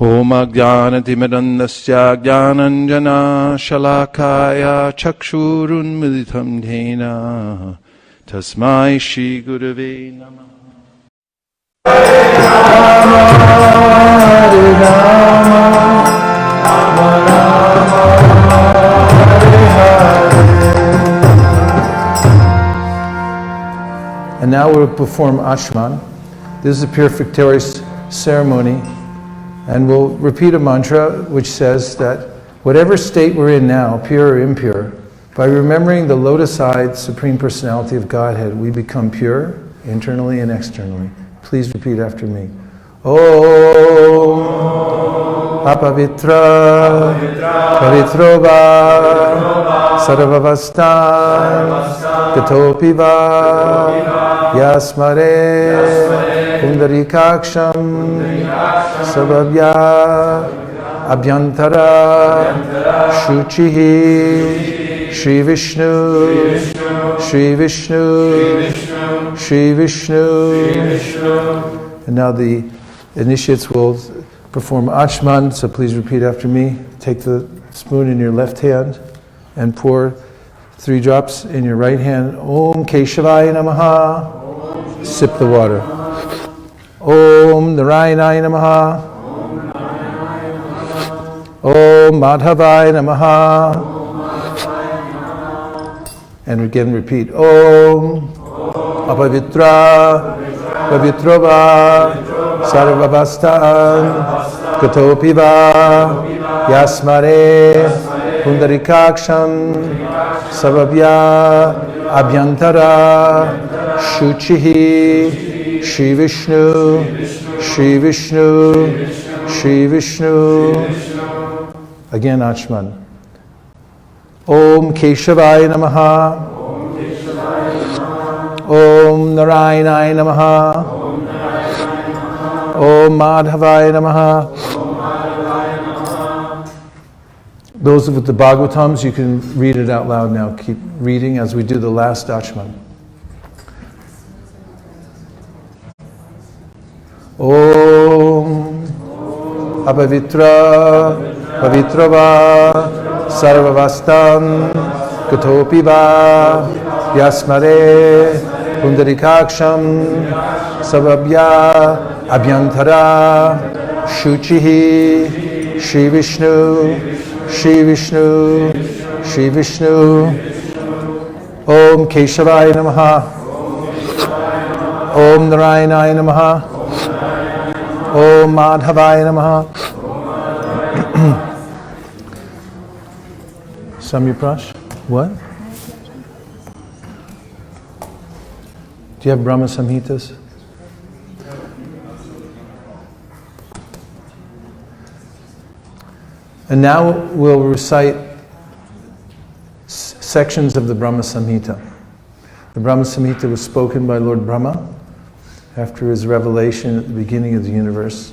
Om Ajnanatimidandasya Jnananjana Shalakaya Chakshurun Militam Dhena Tasmai Shri Gurave Namah. And now we'll perform Ashman. This is a purificatory ceremony. And we'll repeat a mantra which says that whatever state we're in now, pure or impure, by remembering the lotus-eyed Supreme Personality of Godhead, we become pure, internally and externally. Please repeat after me. Om Apavitra Pavitrova Sarvavastan Gatopiva Yasmare Pundarikaksham Sabhavya Abhyantara Shuchihi Shri Vishnu Shri Vishnu Shri Vishnu. And now the initiates will perform Achman, so please repeat after me. Take the spoon in your left hand and pour 3 drops in your right hand. Om Keshavaya Namaha. Sip the water. Om Narayanaya Namaha. Om Madhavaya Namaha. And again repeat. Om Apavitra Pavitrova Sarvavastan Gatopiva Yasmare Pundarikaksham Sabhavya Abhyantara Shuchihi Shri Vishnu Shri Vishnu Shri Vishnu. Again Achman. Om Keshavaya Namaha. Om Narayanaya Namaha. Om Madhavaya Namaha. Those with the Bhagavatams, you can read it out loud now. Keep reading as we do the last Achman. Om Apavitra Pavitrava Sarvavastam Gatopiva Yasmare Pundarikaksham Sabhabhya Abhyantara Shuchihi Shri Vishnu Shri Vishnu Shri Vishnu. Om Keshavaya Namaha. Om Narayanaya Namaha. Om Madhavaya Namaha. Samyaprash? What? Do you have Brahma Samhitas? And now we'll recite sections of the Brahma Samhita. The Brahma Samhita was spoken by Lord Brahma after his revelation at the beginning of the universe.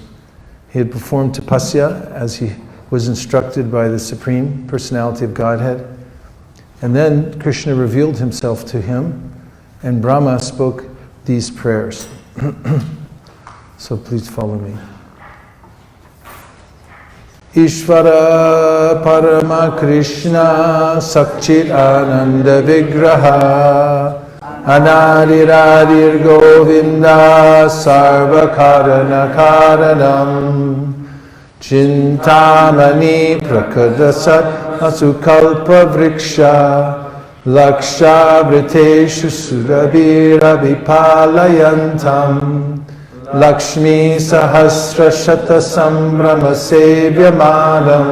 He had performed tapasya as he was instructed by the Supreme Personality of Godhead. And then Krishna revealed himself to him, and Brahma spoke these prayers. So please follow me. Ishvara Parama Krishna Sakchit Ananda Vigraha Anadiradir Govinda Sarva Karana Karanam Chintamani Prakadasat Asukalpa Vriksha Laksha Vriteshu Surabhira Vipalayantam Lakshmi Sahasra Shata Sambrama Sevyamadam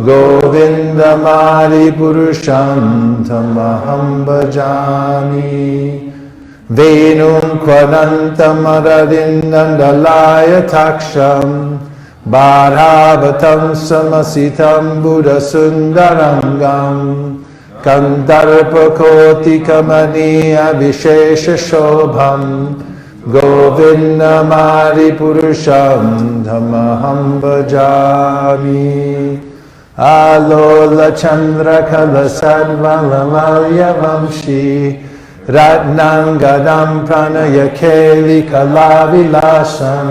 Govinda Mari Purusham Tamaham Bhajami Venum Kvanantam Aradindandalaya Taksham Bharavatam Samasitam Buddha Sundarangam Kandarpa Koti Kamaniya Vishesha Shobham Govinda Mari Purusham Dhammaham Bhajami Alola Chandra Kala Sarvalamalya Vamshi Ratnangadam Pranaya Keli Kalavilasam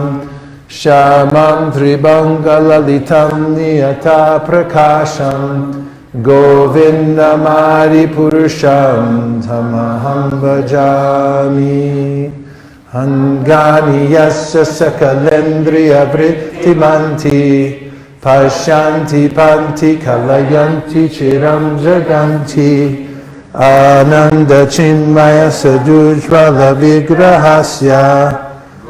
Shamam Tribangalalitam Niyata Prakasham Govindamari Purusham Tamaham Bhajami Angani Yasya Sakalendriya Vrittimanti Pashanti Panti Kalayanti Chiram Jaganti Ananda Chinmaya Sadujvala Vigrahasya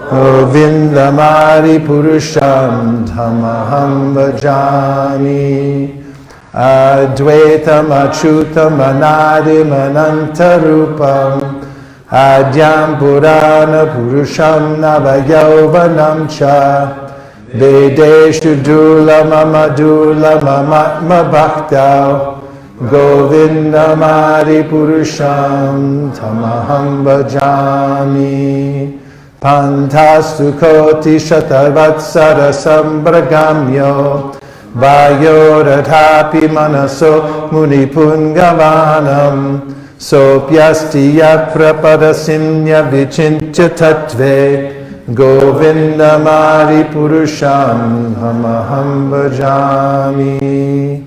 Govindamari Purusham Tamaham Bhajami Advaitam Achutam Anadim Anantarupam Adyam Purana Purusham Navayauvanam Cha Vedeshu Dulam Amadulam Amatma Bhaktau Govindamari Purusham Tamaham Bhajami Pantastu Koti Shatavatsara Sambragamyo Vayoradhapi Manaso Munipungavanam Sopyasti Yaprapadasinya Vichintya Tattve Govindamari Purusham Hamaham Bhajami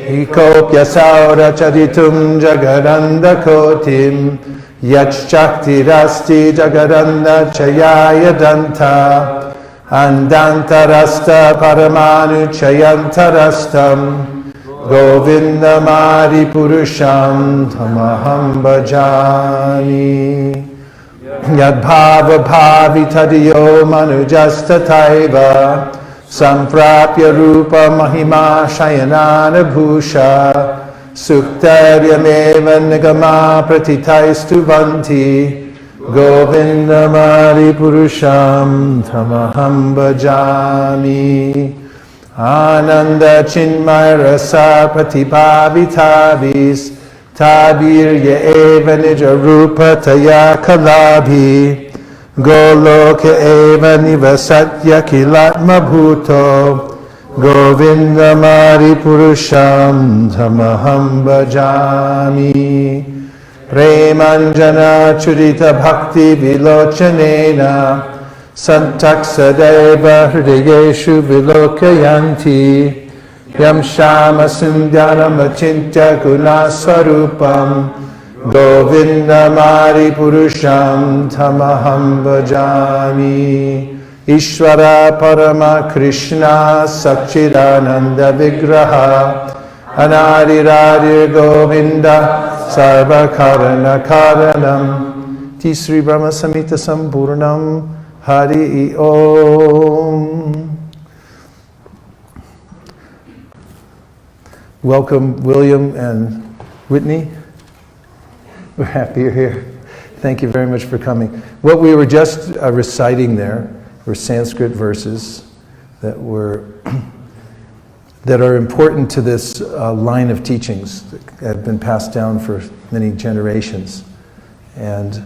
Hikopya Saura Chaditum Jagaranda Kotim Yachchakti Rasti Jagaranda Chayaya Danta Andantarasta Paramanu Chayantarastam Govindamari Purusham Tamaham Bhajami Yadbhava Bhavi Tadiyo Manujasta Taiva Samprapya Rupa Mahima Shayanana Bhusha Suktaryameva Nigama Pratitaistu Vanti Govindamari Purusham Tamaham Bhajami Ananda Chinmaya Rasa Pratibhavitavis Tabirya Eva Nija Rupa Taya Kalabhi Goloka Eva Nivasatya Kilatma Bhuto Govindamari Purusham Tamaham Bhajami Premanjana Churita Bhakti Vilochanena Santaksadeva Hridayeshu Vilokayanti Yam Shama Sundyanam Achintya Gunaswarupam Govindamari Purusham Tamaham Bhajami Ishvara Parama Krishna Satchidananda Vigraha Anadiradir Govinda Sarva Karana Karanam Tisri Brahma Samhita Sampurnam Hari Om. Welcome, William and Whitney. We're happy you're here. Thank you very much for coming. What we were just reciting there were Sanskrit verses that are important to this line of teachings that have been passed down for many generations. And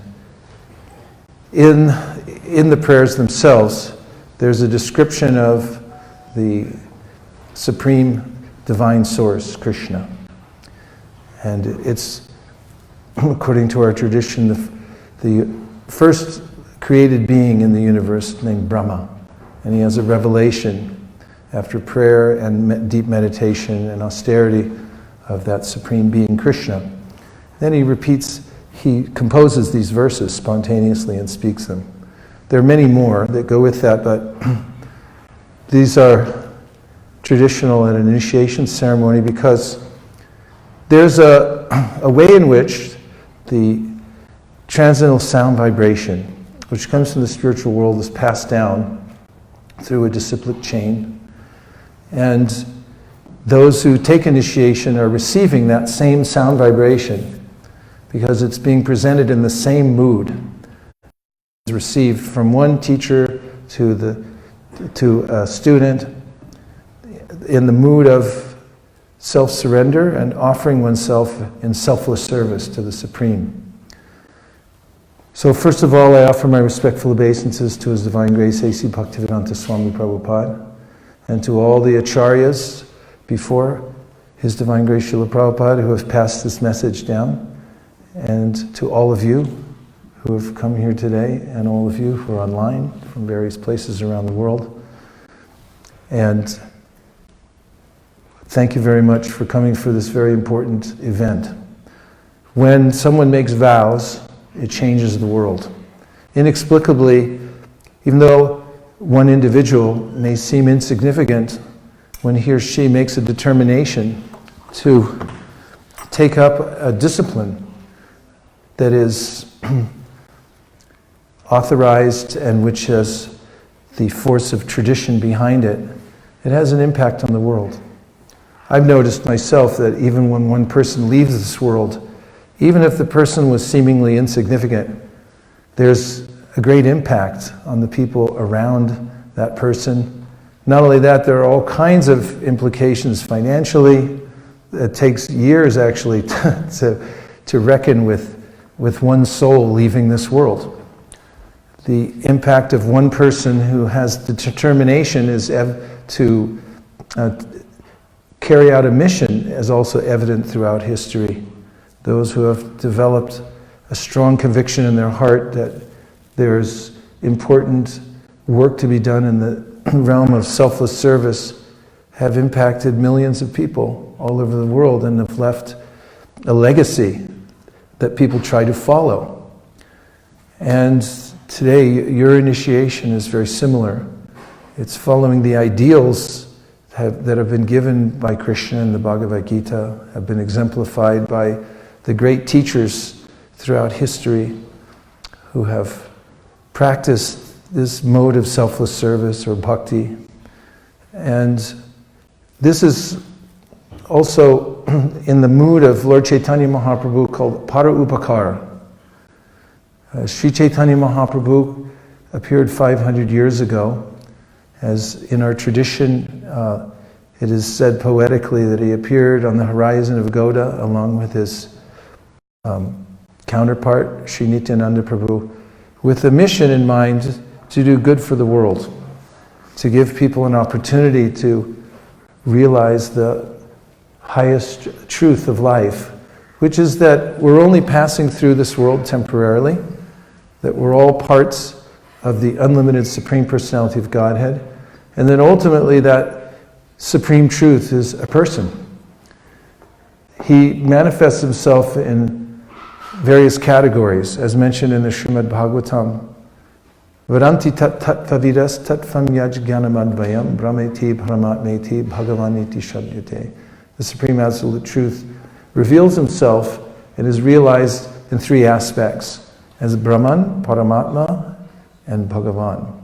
in the prayers themselves, there's a description of the Supreme Divine Source, Krishna. And it's, according to our tradition, the first created being in the universe named Brahma. And he has a revelation after prayer and deep meditation and austerity of that Supreme Being, Krishna. Then he composes these verses spontaneously and speaks them. There are many more that go with that, but these are traditional at an initiation ceremony because there's a way in which the transcendental sound vibration, which comes from the spiritual world, is passed down through a disciplic chain. And those who take initiation are receiving that same sound vibration because it's being presented in the same mood. It's received from one teacher to a student in the mood of self-surrender and offering oneself in selfless service to the Supreme. So first of all, I offer my respectful obeisances to His Divine Grace A.C. Bhaktivedanta Swami Prabhupada, and to all the acharyas before His Divine Grace Srila Prabhupada who have passed this message down, and to all of you who have come here today, and all of you who are online from various places around the world. And thank you very much for coming for this very important event. When someone makes vows, it changes the world. Inexplicably, even though one individual may seem insignificant, when he or she makes a determination to take up a discipline that is authorized and which has the force of tradition behind it, it has an impact on the world. I've noticed myself that even when one person leaves this world, even if the person was seemingly insignificant, there's a great impact on the people around that person. Not only that, there are all kinds of implications financially. It takes years actually to reckon with one soul leaving this world. The impact of one person who has the determination to carry out a mission is also evident throughout history. Those who have developed a strong conviction in their heart that there's important work to be done in the realm of selfless service have impacted millions of people all over the world and have left a legacy that people try to follow. And today, your initiation is very similar. It's following the ideals that have been given by Krishna in the Bhagavad Gita, have been exemplified by the great teachers throughout history who have practiced this mode of selfless service or bhakti. And this is also in the mood of Lord Chaitanya Mahaprabhu called Para Upakara. Sri Chaitanya Mahaprabhu appeared 500 years ago. As in our tradition, it is said poetically that he appeared on the horizon of Gauda along with his counterpart, Sri Nityananda Prabhu, with a mission in mind to do good for the world, to give people an opportunity to realize the highest truth of life, which is that we're only passing through this world temporarily, that we're all parts of the unlimited Supreme Personality of Godhead, and then ultimately that Supreme Truth is a person. He manifests himself in various categories, as mentioned in the Srimad Bhagavatam. Varanti tat tattvavidas tattvam yaj jnanamadvayam brahmeti paramatmeti bhagavaniti shadyate. The Supreme Absolute Truth reveals himself and is realized in three aspects, as Brahman, Paramatma, and Bhagavan.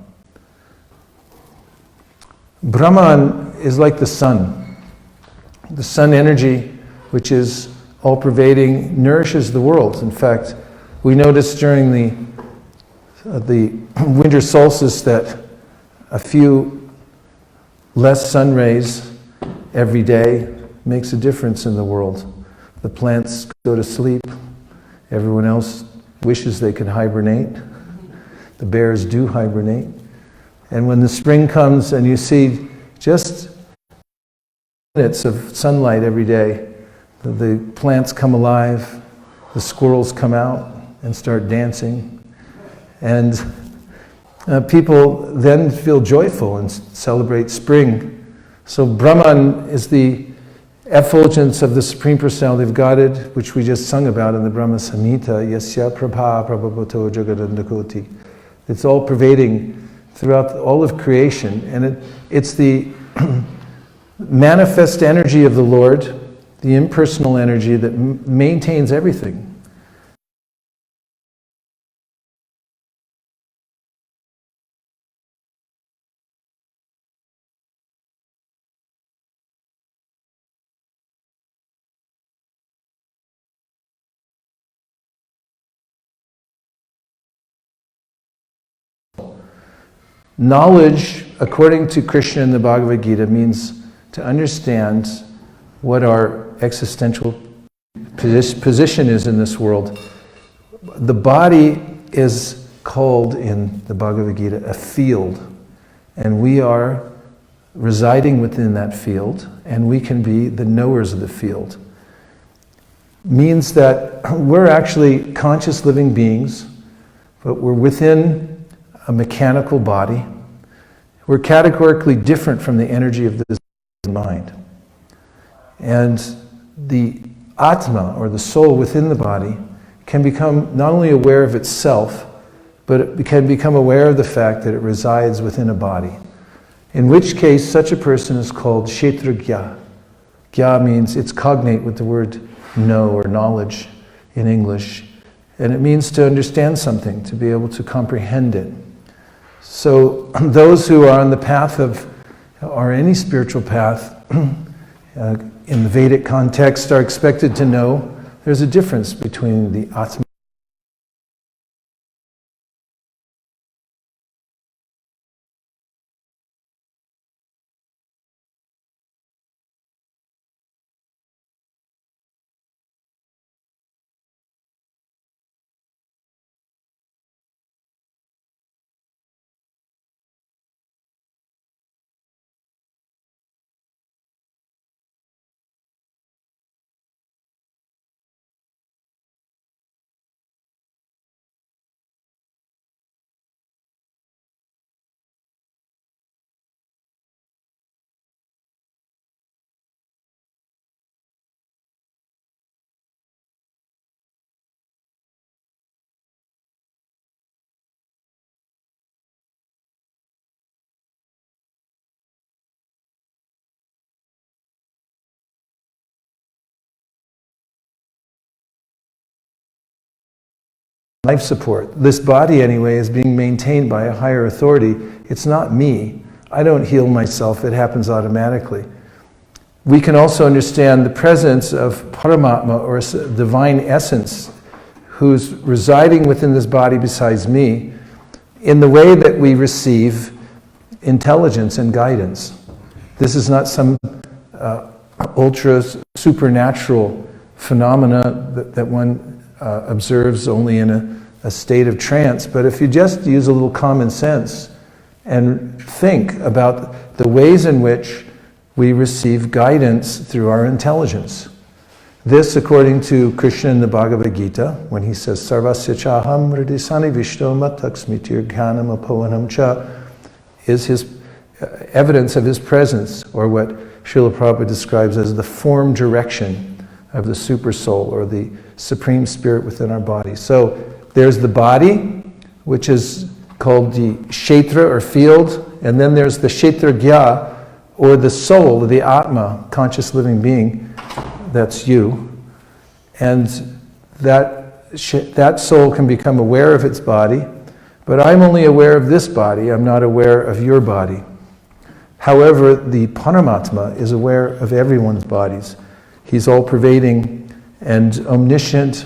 Brahman is like the sun. The sun energy, which is all-pervading, nourishes the world. In fact, we notice during the winter solstice that a few less sun rays every day makes a difference in the world. The plants go to sleep. Everyone else wishes they could hibernate. The bears do hibernate. And when the spring comes and you see just minutes of sunlight every day, the plants come alive, the squirrels come out and start dancing, and people then feel joyful and celebrate spring. So Brahman is the effulgence of the Supreme Personality of Godhead, which we just sung about in the Brahma Samhita, Yasya Prabha Prabhavato Jagadandakoti. It's all pervading throughout all of creation, and it's the manifest energy of the Lord, the impersonal energy that maintains everything. Knowledge, according to Krishna in the Bhagavad Gita, means to understand what our existential position is in this world. The body is called in the Bhagavad Gita a field, and we are residing within that field, and we can be the knowers of the field. Means that we're actually conscious living beings but we're within a mechanical body. We're categorically different from the energy of this mind. And the Atma, or the soul within the body, can become not only aware of itself, but it can become aware of the fact that it resides within a body. In which case, such a person is called Kshetragya. Gya means, it's cognate with the word know or knowledge in English. And it means to understand something, to be able to comprehend it. So those who are on the path of, or any spiritual path, in the Vedic context, are expected to know there's a difference between the Atma life support. This body, anyway, is being maintained by a higher authority. It's not me. I don't heal myself. It happens automatically. We can also understand the presence of Paramatma, or divine essence, who's residing within this body besides me, in the way that we receive intelligence and guidance. This is not some ultra supernatural phenomena that one observes only in a state of trance, but if you just use a little common sense and think about the ways in which we receive guidance through our intelligence. This, according to Krishna in the Bhagavad Gita, when he says, Sarvasya chaham hridisani vishno mataksmitir gyanam apohanam cha, is his evidence of his presence, or what Srila Prabhupada describes as the form direction of the super soul, or the supreme spirit within our body. So there's the body, which is called the kshetra, or field, and then there's the kshetragya, or the soul, the Atma, conscious living being, that's you. And that soul can become aware of its body, but I'm only aware of this body, I'm not aware of your body. However, the Paramatma is aware of everyone's bodies. He's all-pervading and omniscient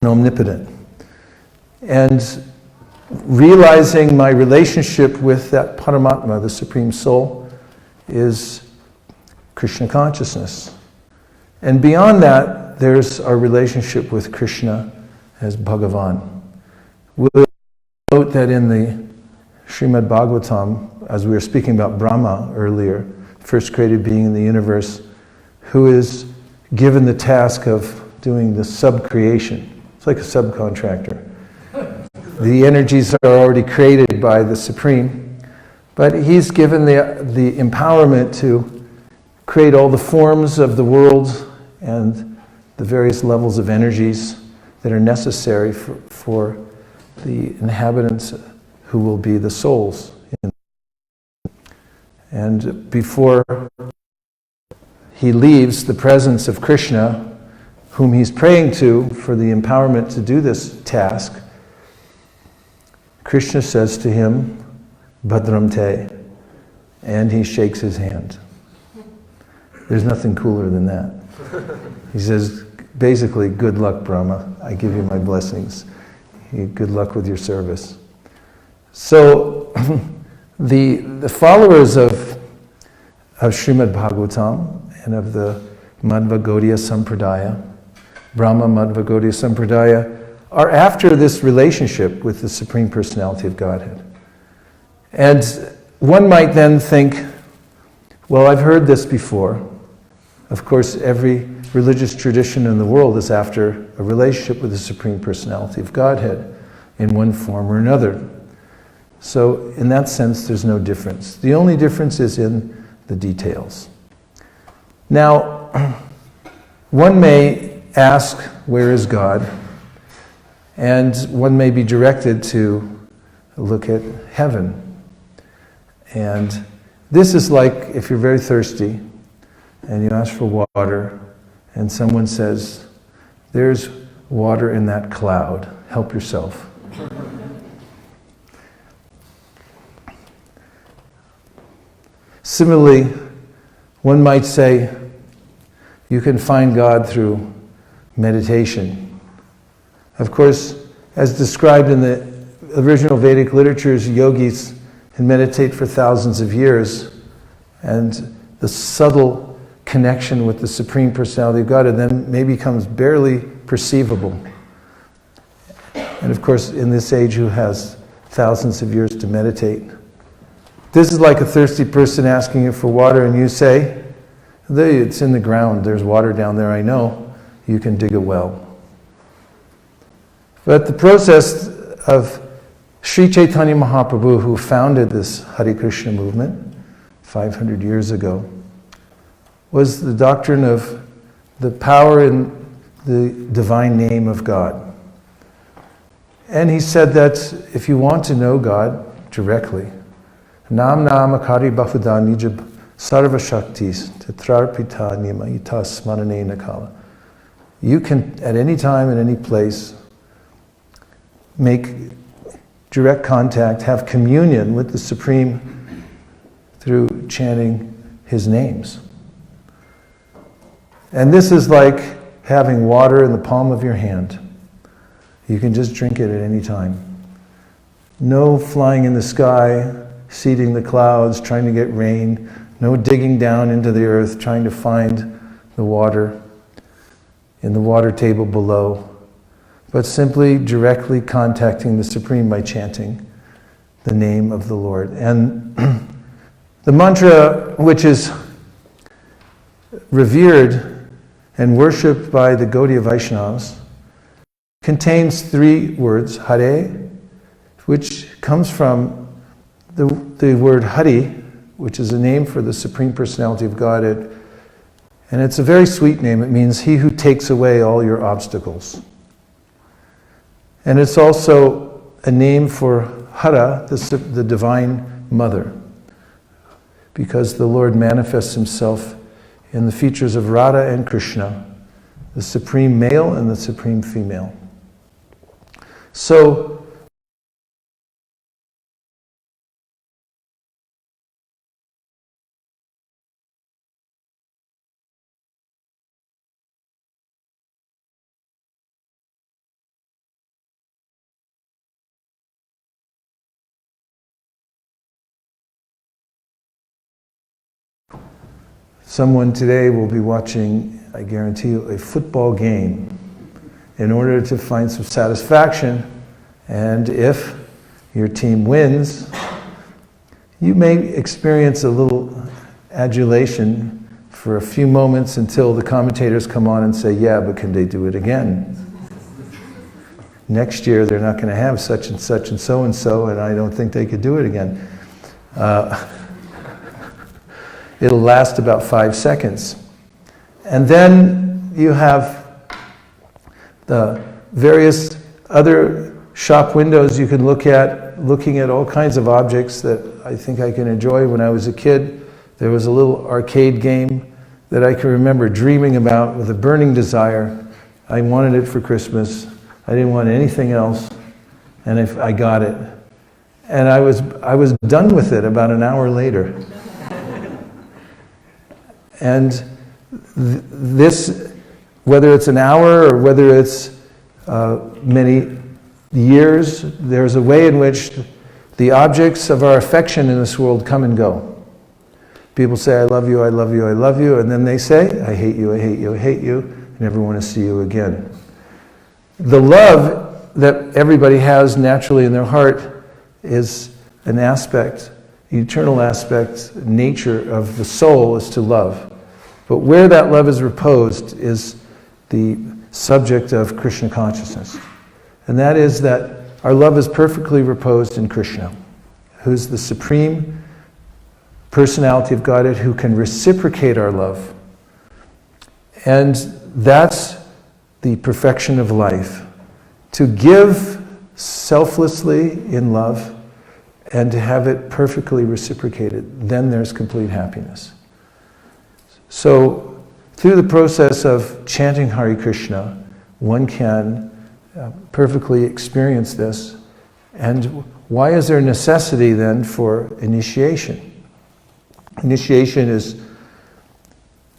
and omnipotent. And realizing my relationship with that Paramatma, the Supreme Soul, is Krishna consciousness. And beyond that, there's our relationship with Krishna as Bhagavan. We'll note that in the Srimad Bhagavatam, as we were speaking about Brahma earlier, first created being in the universe, who is given the task of doing the sub-creation. It's like a subcontractor. The energies are already created by the Supreme, but he's given the empowerment to create all the forms of the world and the various levels of energies that are necessary for the inhabitants who will be the souls. And before he leaves the presence of Krishna, whom he's praying to for the empowerment to do this task, Krishna says to him, Bhadram te, and he shakes his hand. There's nothing cooler than that. He says, basically, good luck, Brahma. I give you my blessings. Good luck with your service. So, the followers of Srimad Bhagavatam and of the Madhva Gaudiya Sampradaya, Brahma Madhva Gaudiya Sampradaya, are after this relationship with the Supreme Personality of Godhead. And one might then think, well, I've heard this before. Of course, every religious tradition in the world is after a relationship with the Supreme Personality of Godhead. in one form or another. So in that sense, there's no difference. The only difference is in the details. Now, one may ask, where is God? And one may be directed to look at heaven. And this is like if you're very thirsty and you ask for water and someone says, there's water in that cloud, help yourself. Similarly, one might say, you can find God through meditation. Of course, as described in the original Vedic literatures, yogis can meditate for thousands of years, and the subtle connection with the Supreme Personality of God in them maybe becomes barely perceivable. And of course, in this age, who has thousands of years to meditate? This is like a thirsty person asking you for water, and you say, it's in the ground, there's water down there, I know, you can dig a well. But the process of Sri Chaitanya Mahaprabhu, who founded this Hare Krishna movement 500 years ago, was the doctrine of the power in the divine name of God. And he said that if you want to know God directly, Nam Nama Kari Bahuda Nijab Sarva Shaktis Tetrarpita Nimayita Smarane Nakala. You can, at any time, in any place, make direct contact, have communion with the Supreme through chanting His names. And this is like having water in the palm of your hand. You can just drink it at any time. No flying in the sky, seeding the clouds, trying to get rain. No digging down into the earth, trying to find the water in the water table below. But simply directly contacting the Supreme by chanting the name of the Lord. And the mantra, which is revered and worshipped by the Gaudiya Vaishnavas, contains 3 words, Hare, which comes from the word Hari, which is a name for the Supreme Personality of Godhead. And it's a very sweet name. It means He who takes away all your obstacles. And it's also a name for Hara, the Divine Mother, because the Lord manifests Himself in the features of Radha and Krishna, the Supreme Male and the Supreme Female. So, someone today will be watching, I guarantee you, a football game in order to find some satisfaction. And if your team wins, you may experience a little adulation for a few moments until the commentators come on and say, yeah, but can they do it again? Next year they're not going to have such and such and so, and I don't think they could do it again. It'll last about 5 seconds. And then you have the various other shop windows you can look at, looking at all kinds of objects that I think I can enjoy. When I was a kid, there was a little arcade game that I can remember dreaming about with a burning desire. I wanted it for Christmas. I didn't want anything else. And if I got it. And I was done with it about an hour later. And this, whether it's an hour or whether it's many years, there's a way in which the objects of our affection in this world come and go. People say, I love you, I love you, I love you, and then they say, I hate you, I hate you, I hate you, I never want to see you again. The love that everybody has naturally in their heart is an aspect, eternal aspect, nature of the soul is to love. But where that love is reposed is the subject of Krishna consciousness. And that is that our love is perfectly reposed in Krishna, who's the supreme personality of Godhead who can reciprocate our love. And that's the perfection of life. To give selflessly in love and to have it perfectly reciprocated, then there's complete happiness. So, through the process of chanting Hare Krishna, one can perfectly experience this. And why is there necessity then for initiation? Initiation is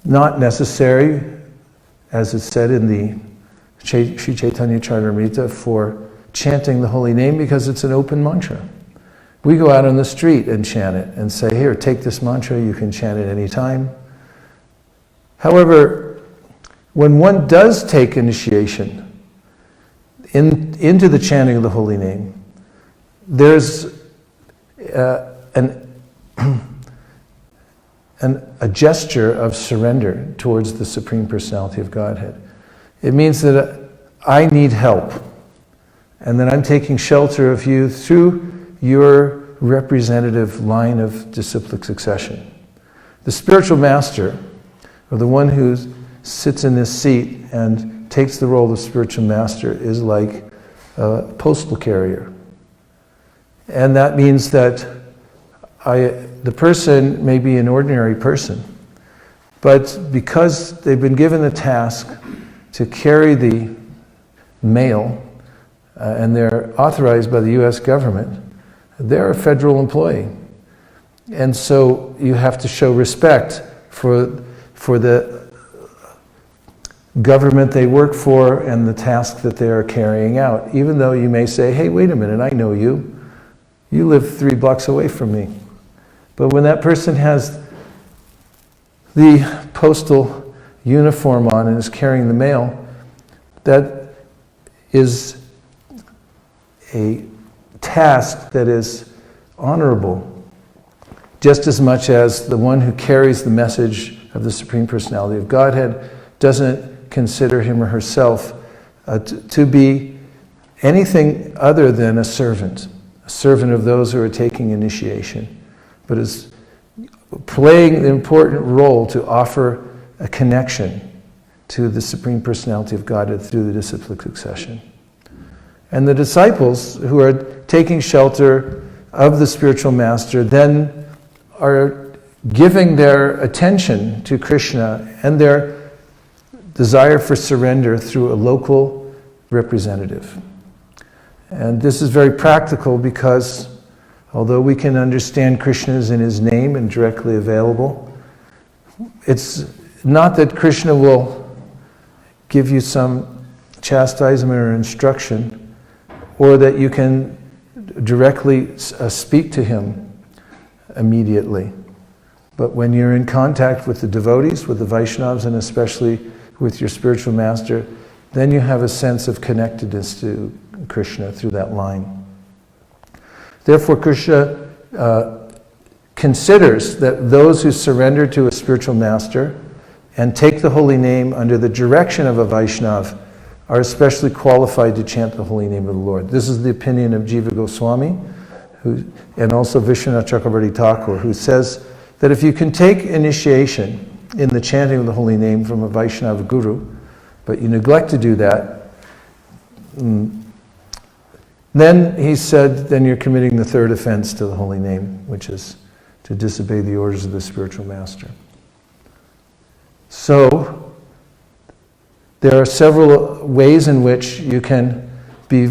not necessary, as it's said in the Sri Chaitanya Charitamrita, for chanting the holy name, because it's an open mantra. We go out on the street and chant it and say, here, take this mantra, you can chant it any time. However, when one does take initiation into the chanting of the holy name, there's a gesture of surrender towards the Supreme Personality of Godhead. It means that I need help, and that I'm taking shelter of you through your representative line of disciplic succession. The spiritual master, or the one who sits in this seat and takes the role of spiritual master, is like a postal carrier. And that means that the person may be an ordinary person, but because they've been given the task to carry the mail, and they're authorized by the U.S. government, they're a federal employee. And so you have to show respect for the government they work for and the task that they are carrying out, even though you may say, hey, wait a minute, I know you. You live 3 blocks away from me. But when that person has the postal uniform on and is carrying the mail, that is a task that is honorable, just as much as the one who carries the message of the Supreme Personality of Godhead doesn't consider him or herself to be anything other than a servant of those who are taking initiation, but is playing an important role to offer a connection to the Supreme Personality of Godhead through the disciplic succession. And the disciples who are taking shelter of the spiritual master then are giving their attention to Krishna and their desire for surrender through a local representative. And this is very practical because although we can understand Krishna is in his name and directly available, it's not that Krishna will give you some chastisement or instruction, or that you can directly speak to him immediately. But when you're in contact with the devotees, with the Vaishnavas, and especially with your spiritual master, then you have a sense of connectedness to Krishna through that line. Therefore, Krishna considers that those who surrender to a spiritual master and take the holy name under the direction of a Vaishnava are especially qualified to chant the holy name of the Lord. This is the opinion of Jiva Goswami, and also Vishwanath Chakravarti Thakur, who says that if you can take initiation in the chanting of the holy name from a Vaishnava guru, but you neglect to do that, then he said, then you're committing the third offense to the holy name, which is to disobey the orders of the spiritual master. So, there are several ways in which you can be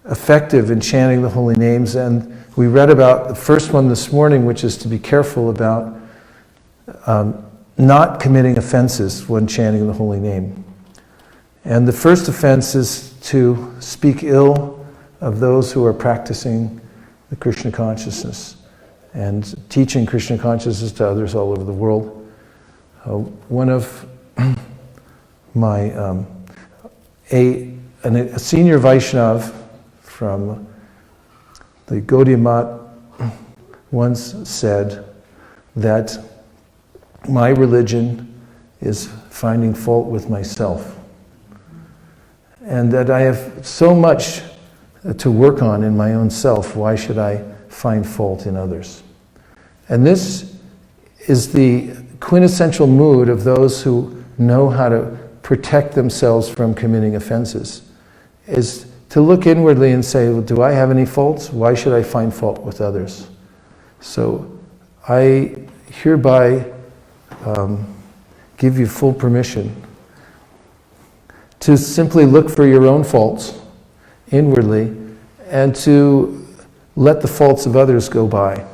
effective in chanting the holy names, and we read about the first one this morning, which is to be careful about not committing offenses when chanting the holy name. And the first offense is to speak ill of those who are practicing the Krishna consciousness and teaching Krishna consciousness to others all over the world. One of my a senior Vaishnav from the Gaudiya Math once said that my religion is finding fault with myself. and that I have so much to work on in my own self. Why should I find fault in others? And this is the quintessential mood of those who know how to protect themselves from committing offenses, is to look inwardly and say, well, do I have any faults? Why should I find fault with others? So I hereby give you full permission to simply look for your own faults inwardly and to let the faults of others go by.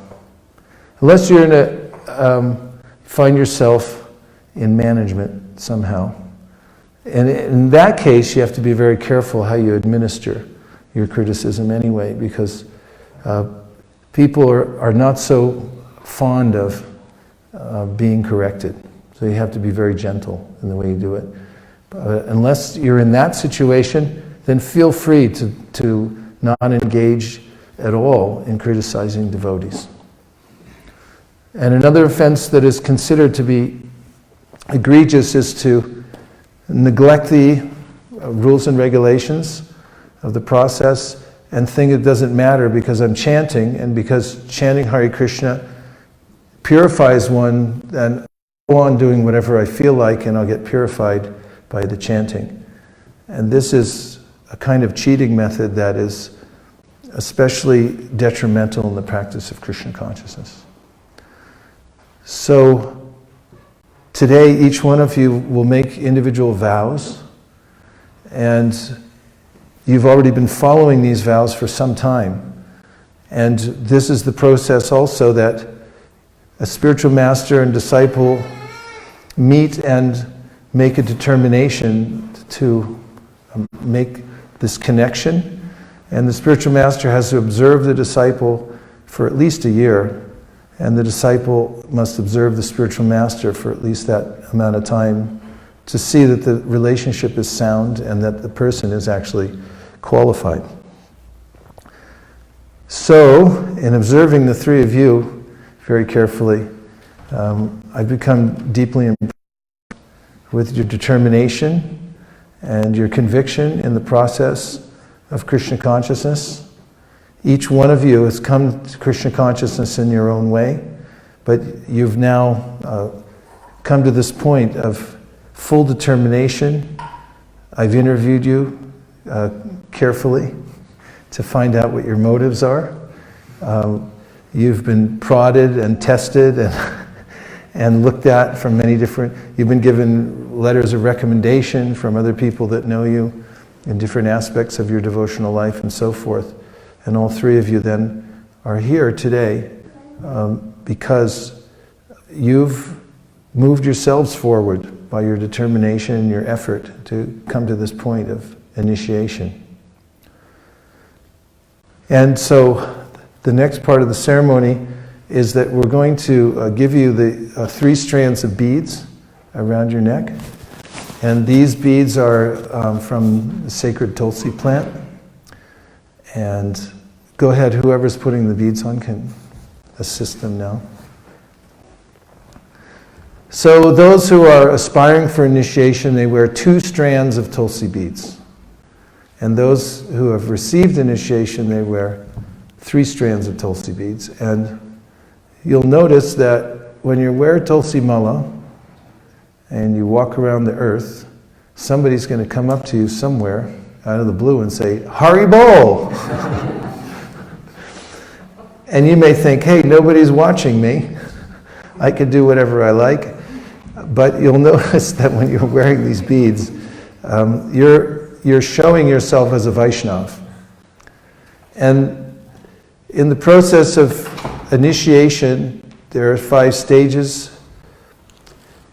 Unless you're in find yourself in management somehow. And in that case, you have to be very careful how you administer your criticism anyway, because people are not so fond of being corrected. So you have to be very gentle in the way you do it. Unless you're in that situation, then feel free to not engage at all in criticizing devotees. And another offense that is considered to be egregious is to neglect the rules and regulations of the process and think it doesn't matter because I'm chanting, and because chanting Hare Krishna purifies one, then I'll go on doing whatever I feel like and I'll get purified by the chanting. And this is a kind of cheating method that is especially detrimental in the practice of Krishna consciousness. So today each one of you will make individual vows, and you've already been following these vows for some time. And this is the process also that a spiritual master and disciple meet and make a determination to make this connection. And the spiritual master has to observe the disciple for at least a year, and the disciple must observe the spiritual master for at least that amount of time to see that the relationship is sound and that the person is actually qualified. So, in observing the three of you very carefully, I've become deeply impressed with your determination and your conviction in the process of Krishna consciousness. Each one of you has come to Krishna consciousness in your own way, but you've now come to this point of full determination. I've interviewed you carefully to find out what your motives are. You've been prodded and tested and looked at from many different, you've been given letters of recommendation from other people that know you in different aspects of your devotional life and so forth. And all three of you then are here today because you've moved yourselves forward by your determination and your effort to come to this point of initiation. And so the next part of the ceremony is that we're going to give you the 3 strands of beads around your neck. And these beads are from the sacred Tulsi plant. And go ahead, whoever's putting the beads on can assist them now. So those who are aspiring for initiation, they wear 2 strands of Tulsi beads. And those who have received initiation, they wear 3 strands of Tulsi beads. And you'll notice that when you wear Tulsi Mala and you walk around the earth, somebody's going to come up to you somewhere out of the blue and say, Haribol! And you may think, hey, nobody's watching me. I could do whatever I like. But you'll notice that when you're wearing these beads, you're showing yourself as a Vaishnava. And in the process of initiation, there are 5 stages.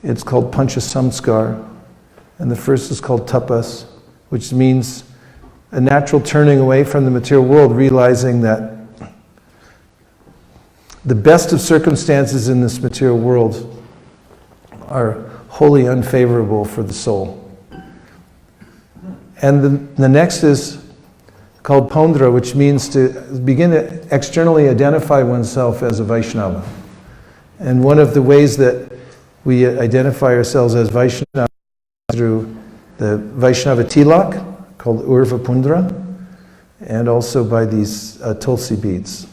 It's called Pancha Samskar. And the first is called Tapas, which means a natural turning away from the material world, realizing that the best of circumstances in this material world are wholly unfavorable for the soul. And the next is called Pondra, which means to begin to externally identify oneself as a Vaishnava. And one of the ways that we identify ourselves as Vaishnava is through the Vaishnava tilak, called Urva Pundra, and also by these tulsi beads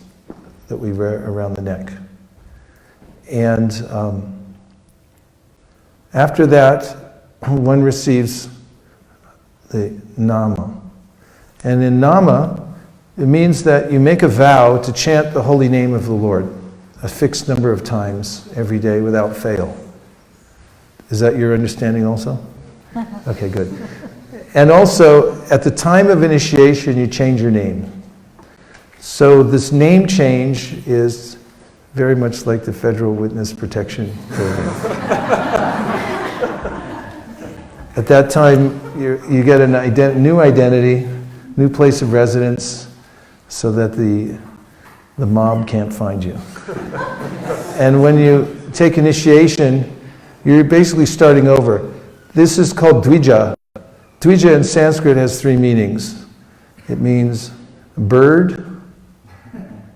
that we wear around the neck. And after that, one receives the Nama. And in Nama, it means that you make a vow to chant the holy name of the Lord a fixed number of times every day without fail. Is that your understanding also? Okay, good. And also, at the time of initiation, you change your name. So this name change is very much like the Federal Witness Protection Program. At that time, you get a new identity, new place of residence, so that the mob can't find you. And when you take initiation, you're basically starting over. This is called Dvija. Dvija in Sanskrit has 3 meanings. It means bird,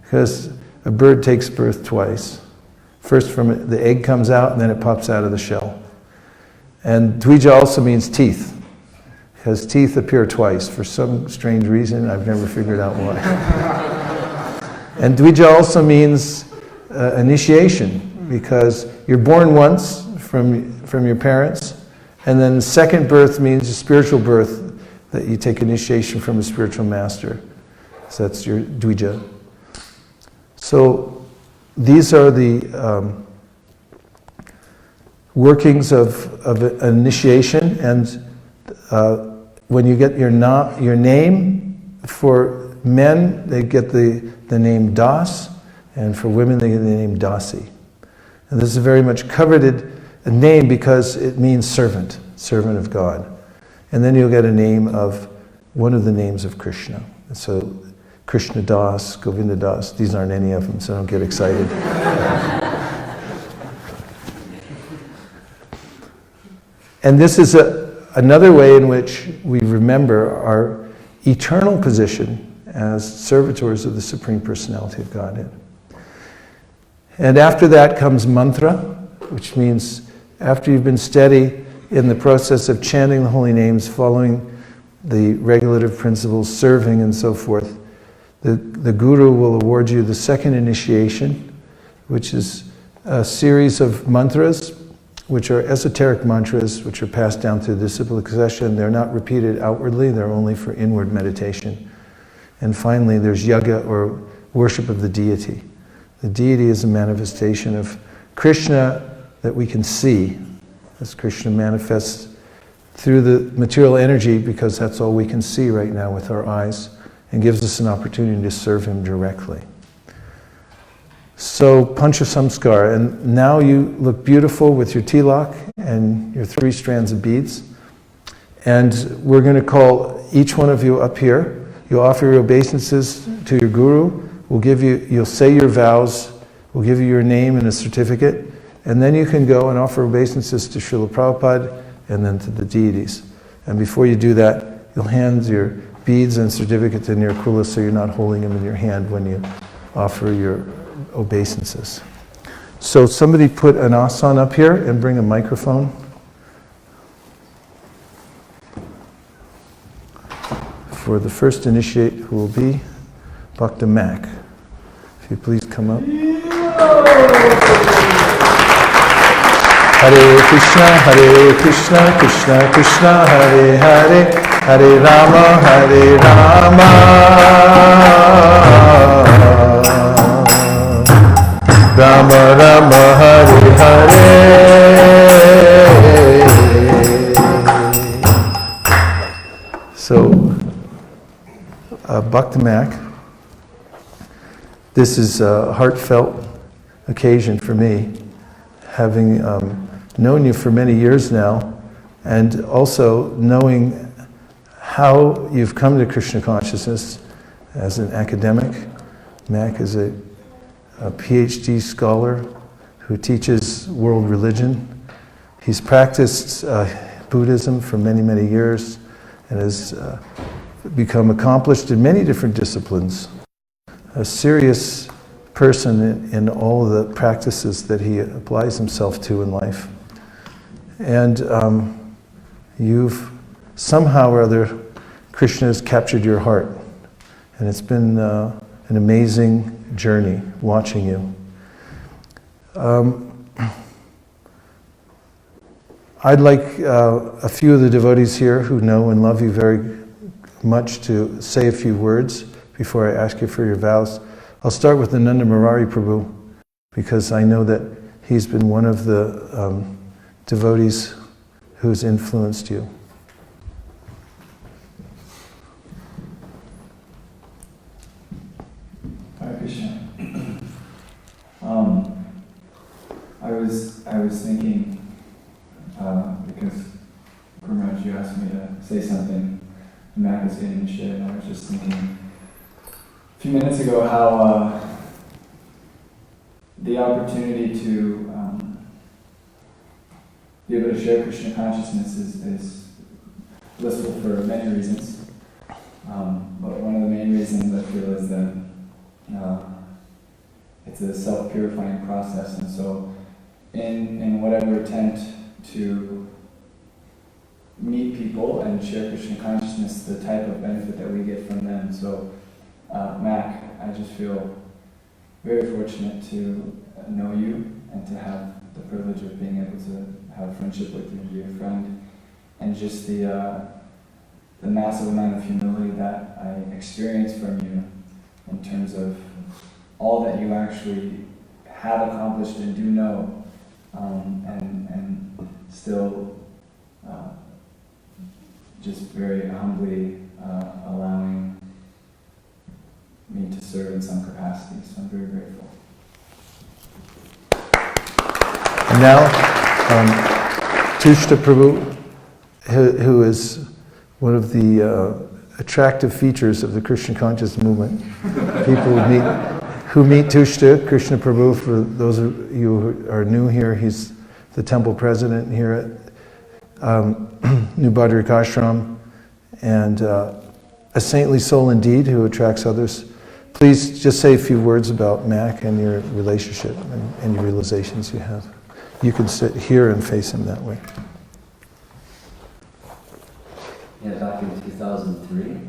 because a bird takes birth twice. First the egg comes out, and then it pops out of the shell. And Dvija also means teeth, because teeth appear twice for some strange reason. I've never figured out why. And Dvija also means initiation, because you're born once from your parents, and then second birth means a spiritual birth, that you take initiation from a spiritual master. So that's your Dvija. So these are the workings of initiation, and when you get your name, for men they get the name Das, and for women they get the name Dasi. And this is a very much coveted name because it means servant of God. And then you'll get a name of one of the names of Krishna. So Krishna Das, Govinda Das, these aren't any of them, so don't get excited. And this is another way in which we remember our eternal position as servitors of the Supreme Personality of Godhead. And after that comes mantra, which means after you've been steady in the process of chanting the holy names, following the regulative principles, serving and so forth, the Guru will award you the second initiation, which is a series of mantras, which are esoteric mantras, which are passed down through disciplic succession. They're not repeated outwardly, they're only for inward meditation. And finally, there's yaga, or worship of the deity. The deity is a manifestation of Krishna that we can see, as Krishna manifests through the material energy, because that's all we can see right now with our eyes, and gives us an opportunity to serve him directly. So, Pancha Samskar, and now you look beautiful with your tilak and your 3 strands of beads. And we're going to call each one of you up here. You'll offer your obeisances to your Guru. You'll say your vows. We'll give you your name and a certificate. And then you can go and offer obeisances to Srila Prabhupada and then to the deities. And before you do that, you'll hand your beads and certificate to Nirkula, so you're not holding them in your hand when you offer your obeisances. So somebody put an asan up here and bring a microphone. For the first initiate, who will be Bhakta Mac. If you please come up. Hare Krishna, Krishna Krishna, Hare Hare, Hare Rama, Rama Rama, Hare Hare. So, Bhakta Mac, this is a heartfelt occasion for me, having known you for many years now, and also knowing how you've come to Krishna consciousness as an academic. Mac is a PhD scholar who teaches world religion. He's practiced Buddhism for many, many years and has become accomplished in many different disciplines. A serious person in all of the practices that he applies himself to in life. And you've somehow or other Krishna has captured your heart. And it's been an amazing journey watching you. I'd like a few of the devotees here who know and love you very much to say a few words before I ask you for your vows. I'll start with Nanda Murari Prabhu, because I know that he's been one of the devotees who's influenced you. Hare Krishna. I was thinking, because Gurumaj, you asked me to say something, and Mac was getting the shit, and I was just thinking a few minutes ago how the opportunity to be able to share Krishna consciousness is blissful for many reasons. But one of the main reasons I feel is that it's a self-purifying process, and so in whatever attempt to meet people and share Krishna consciousness, the type of benefit that we get from them. So, Mac, I just feel very fortunate to know you and to have the privilege of being able to have a friendship with you and be a friend, and just the massive amount of humility that I experience from you in terms of all that you actually have accomplished and do know, and still just very humbly allowing me to serve in some capacity. So I'm very grateful. And now, Tushta Prabhu, who is one of the attractive features of the Krishna conscious movement. People who meet Tushta, Krishna Prabhu, for those of you who are new here, he's the temple president here at New Badrik Ashram, and a saintly soul indeed who attracts others. Please just say a few words about Mac and your relationship and your realizations you have. You can sit here and face him that way. Yeah, back in 2003,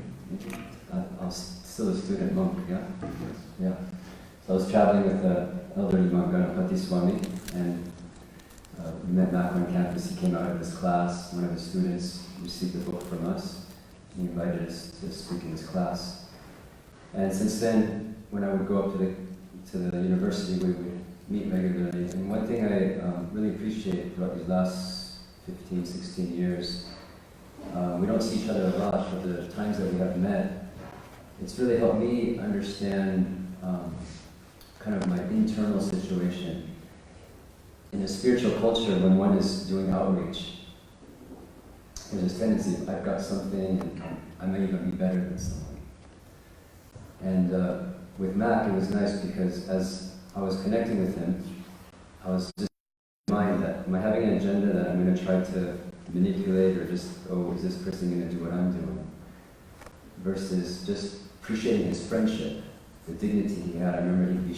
I was still a student monk, yeah? Yeah. So I was traveling with the elderly monk, Ganapati Swami, and we met back on campus. He came out of his class. One of his students received a book from us. He invited us to speak in his class. And since then, when I would go up to the university, we would meet regularly. And one thing I really appreciate throughout these last 15, 16 years, we don't see each other a lot, but the times that we have met, it's really helped me understand kind of my internal situation. In a spiritual culture, when one is doing outreach, there's this tendency, I've got something, and I may even be better than someone. And with Mac, it was nice because as I was connecting with him, I was just in mind that, am I having an agenda that I'm going to try to manipulate, or just, oh, is this person going to do what I'm doing? Versus just appreciating his friendship, the dignity he had. I remember we'd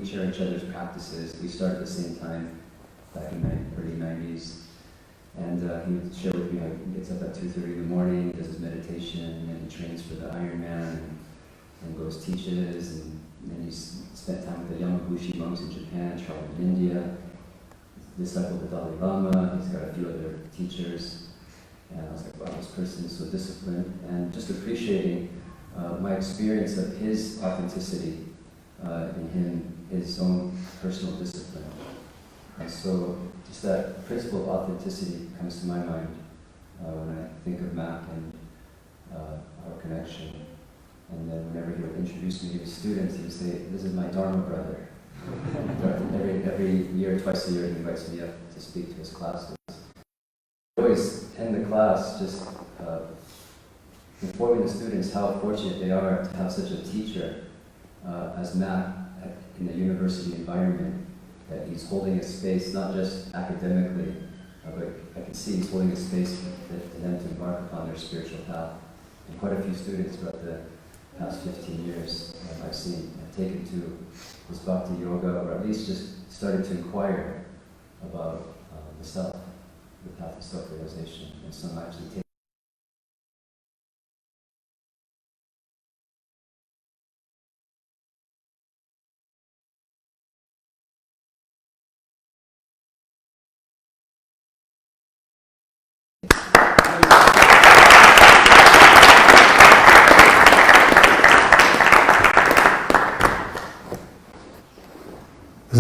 share each other's practices. We started at the same time, back in the early 90s. And he would share with me how he gets up at 2:30 in the morning, does his meditation, and then he trains for the Ironman, and goes teaches, and then he's spent time with the Yamabushi monks in Japan, traveled in India, discipled the Dalai Lama, he's got a few other teachers. And I was like, wow, this person is so disciplined. And just appreciating my experience of his authenticity in him, his own personal discipline. And so just that principle of authenticity comes to my mind when I think of Mac and our connection. And then whenever he would introduce me to his students, he would say, this is my Dharma brother. every year, twice a year, he invites me up to speak to his classes. I always end the class just informing the students how fortunate they are to have such a teacher as Mac in the university environment, that he's holding a space, not just academically, but I can see he's holding a space for them to embark upon their spiritual path. And quite a few students throughout the past 15 years I've seen have taken to this bhakti yoga, or at least just started to inquire about the self, the path of self-realization. And some actually take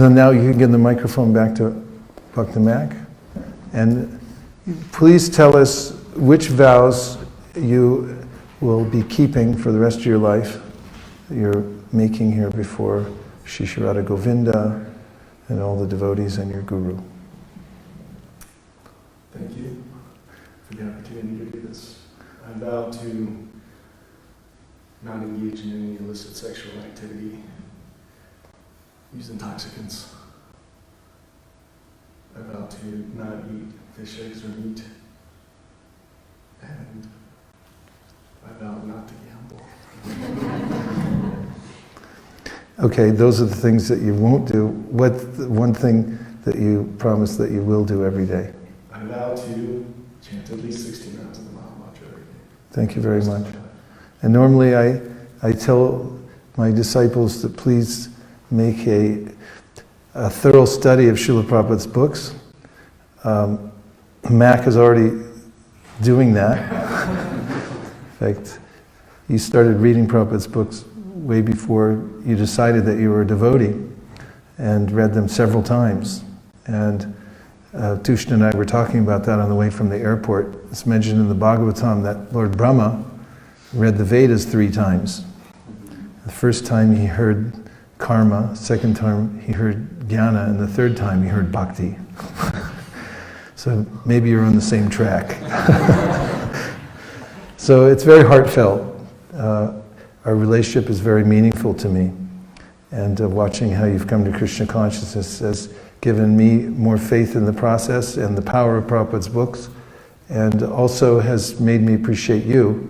So now you can give the microphone back to Bhakta Mac. And please tell us which vows you will be keeping for the rest of your life that you're making here before Shri Radha Govinda and all the devotees and your guru. Thank you for the opportunity to do this. I vow to not engage in any illicit sexual activity, use intoxicants. I vow to not eat fish, eggs, or meat. And I vow not to gamble. Okay, those are the things that you won't do. What's the one thing that you promise that you will do every day? I vow to chant at least 16 rounds of the Maha Mantra every day. Thank you very much. And normally I tell my disciples to please make a thorough study of Srila Prabhupada's books. Mac is already doing that. In fact, you started reading Prabhupada's books way before you decided that you were a devotee, and read them several times. And Tushna and I were talking about that on the way from the airport. It's mentioned in the Bhagavatam that Lord Brahma read the Vedas 3 times. The first time he heard karma, second time he heard jnana, and the third time he heard bhakti. So maybe you're on the same track. So it's very heartfelt. Our relationship is very meaningful to me. And watching how you've come to Krishna consciousness has given me more faith in the process and the power of Prabhupada's books, and also has made me appreciate you,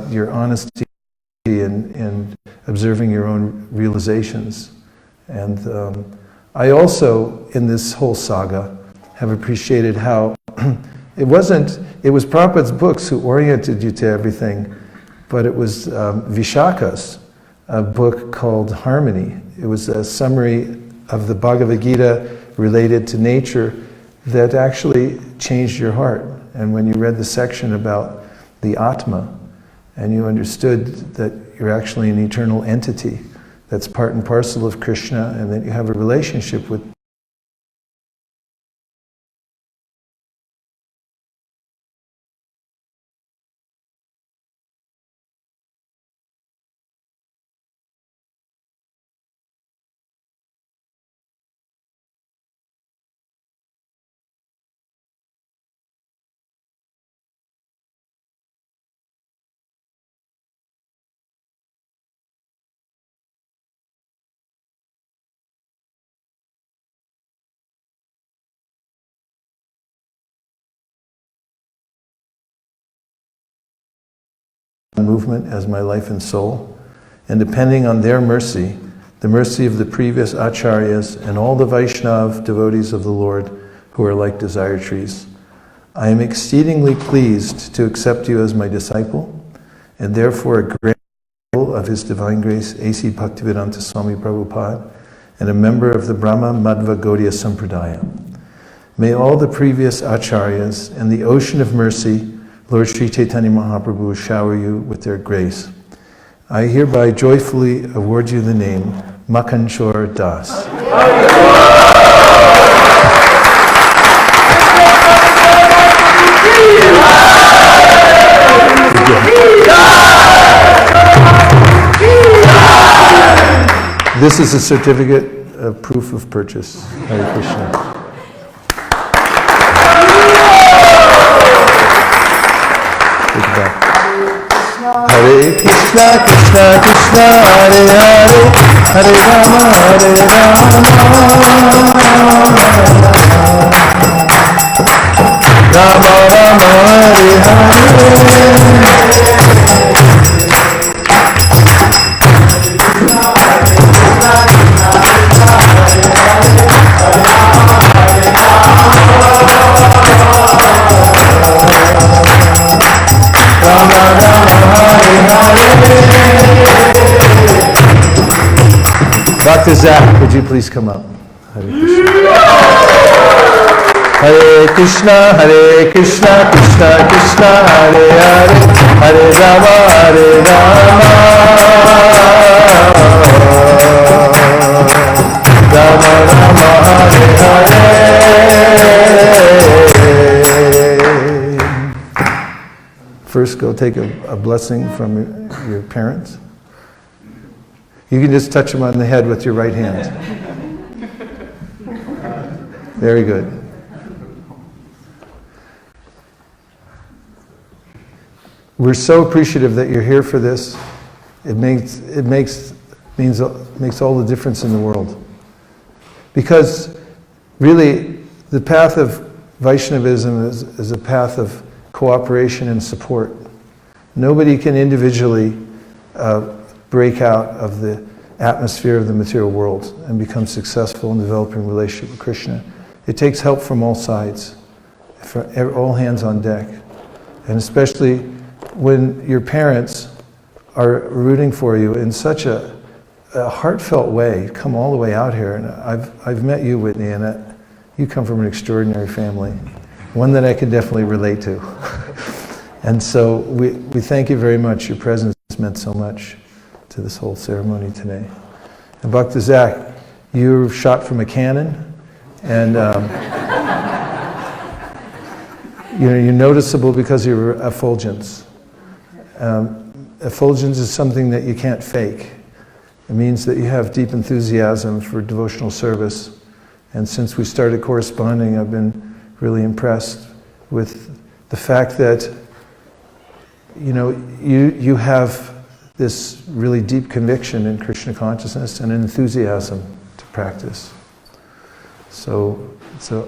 your honesty in observing your own realizations. And I also, in this whole saga, have appreciated how it was Prabhupada's books who oriented you to everything, but it was Vishaka's a book called Harmony. It was a summary of the Bhagavad Gita related to nature that actually changed your heart. And when you read the section about the Atma, and you understood that you're actually an eternal entity that's part and parcel of Krishna, and that you have a relationship with movement as my life and soul, and depending on their mercy, the mercy of the previous acharyas and all the Vaishnava devotees of the Lord who are like desire trees, I am exceedingly pleased to accept you as my disciple, and therefore a great disciple of His Divine Grace, A.C. Bhaktivedanta Swami Prabhupada, and a member of the Brahma Madhva Gaudiya Sampradaya. May all the previous acharyas and the ocean of mercy, Lord Sri Chaitanya Mahaprabhu, shower you with their grace. I hereby joyfully award you the name Makanchor Das. This is a certificate of proof of purchase. Hare Krishna. Hare Krishna, Krishna Krishna, Hare Hare, Hare Rama, Hare Rama, Rama Rama, Hare Dr. Zach, would you please come up? Hare Krishna, Hare Krishna, Krishna Krishna, Hare Hare, Hare Rama, Hare Rama, Rama First, go take a blessing from your parents. You can just touch them on the head with your right hand. Very good. We're so appreciative that you're here for this. It makes all the difference in the world. Because really, the path of Vaishnavism is a path of cooperation and support. Nobody can individually break out of the atmosphere of the material world and become successful in developing a relationship with Krishna. It takes help from all sides, all hands on deck. And especially when your parents are rooting for you in such a heartfelt way, come all the way out here. And I've met you, Whitney, and you come from an extraordinary family, one that I can definitely relate to. And so we thank you very much. Your presence meant so much to this whole ceremony today. And Bhakta Zach, you're shot from a cannon, and you're noticeable because of your effulgence. Effulgence is something that you can't fake. It means that you have deep enthusiasm for devotional service. And since we started corresponding, I've been really impressed with the fact that you have this really deep conviction in Krishna consciousness and an enthusiasm to practice. So it's a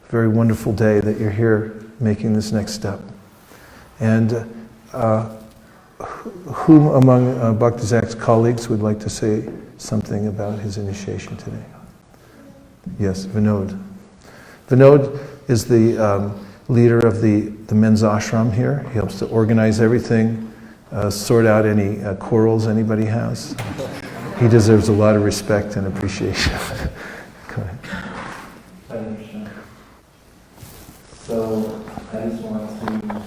very wonderful day that you're here making this next step. And whom among Bhakta Zach's colleagues would like to say something about his initiation today? Yes, Vinod. Vinod is the leader of the men's ashram here. He helps to organize everything, sort out any quarrels anybody has. He deserves a lot of respect and appreciation. Go ahead. Hare Krishna. So I just want to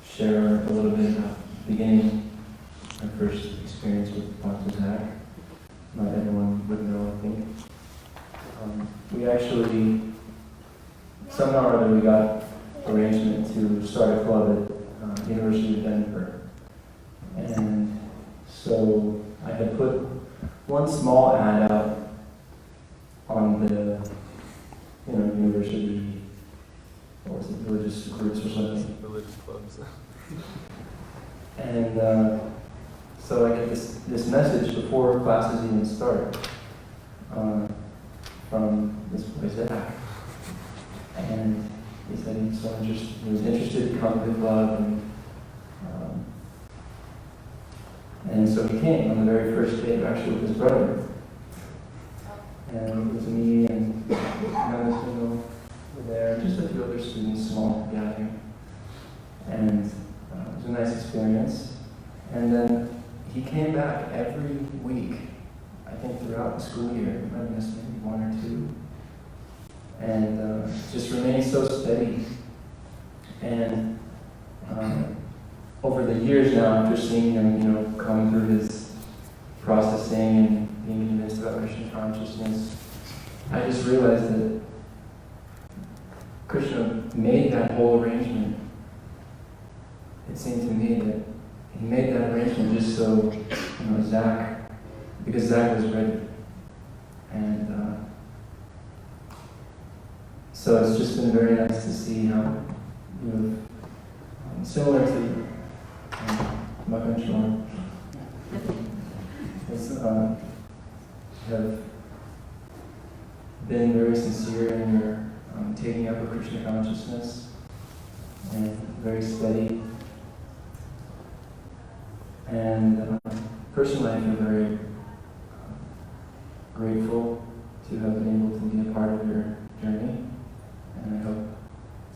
share a little bit about the beginning, my first experience with Bhakta Zach. Not everyone would know, I think. We actually, somehow or other, we got arrangement to start a club at University of Edinburgh. And so I had put one small ad out on the, university, or was it religious groups or something? Religious clubs. And so I get this message before classes even start from this boy Zach. And he said he was interested to come to the club, and so he came on the very first day, actually with his brother. And it was me and another student were there, just a few other students, small gathering. And it was a nice experience. And then he came back every week, I think throughout the school year, I missed maybe one or two. And just remained so steady. And over the years now, after seeing him, coming through his processing and being convinced about Krishna consciousness, I just realized that Krishna made that whole arrangement. It seemed to me that he made that arrangement just so, Zach, because Zach was ready. And so it's just been very nice to see how, similar to Makanchor, have been very sincere in your taking up of Krishna consciousness, and very steady. And personally, I feel very grateful to have been able to be a part of your journey, and I hope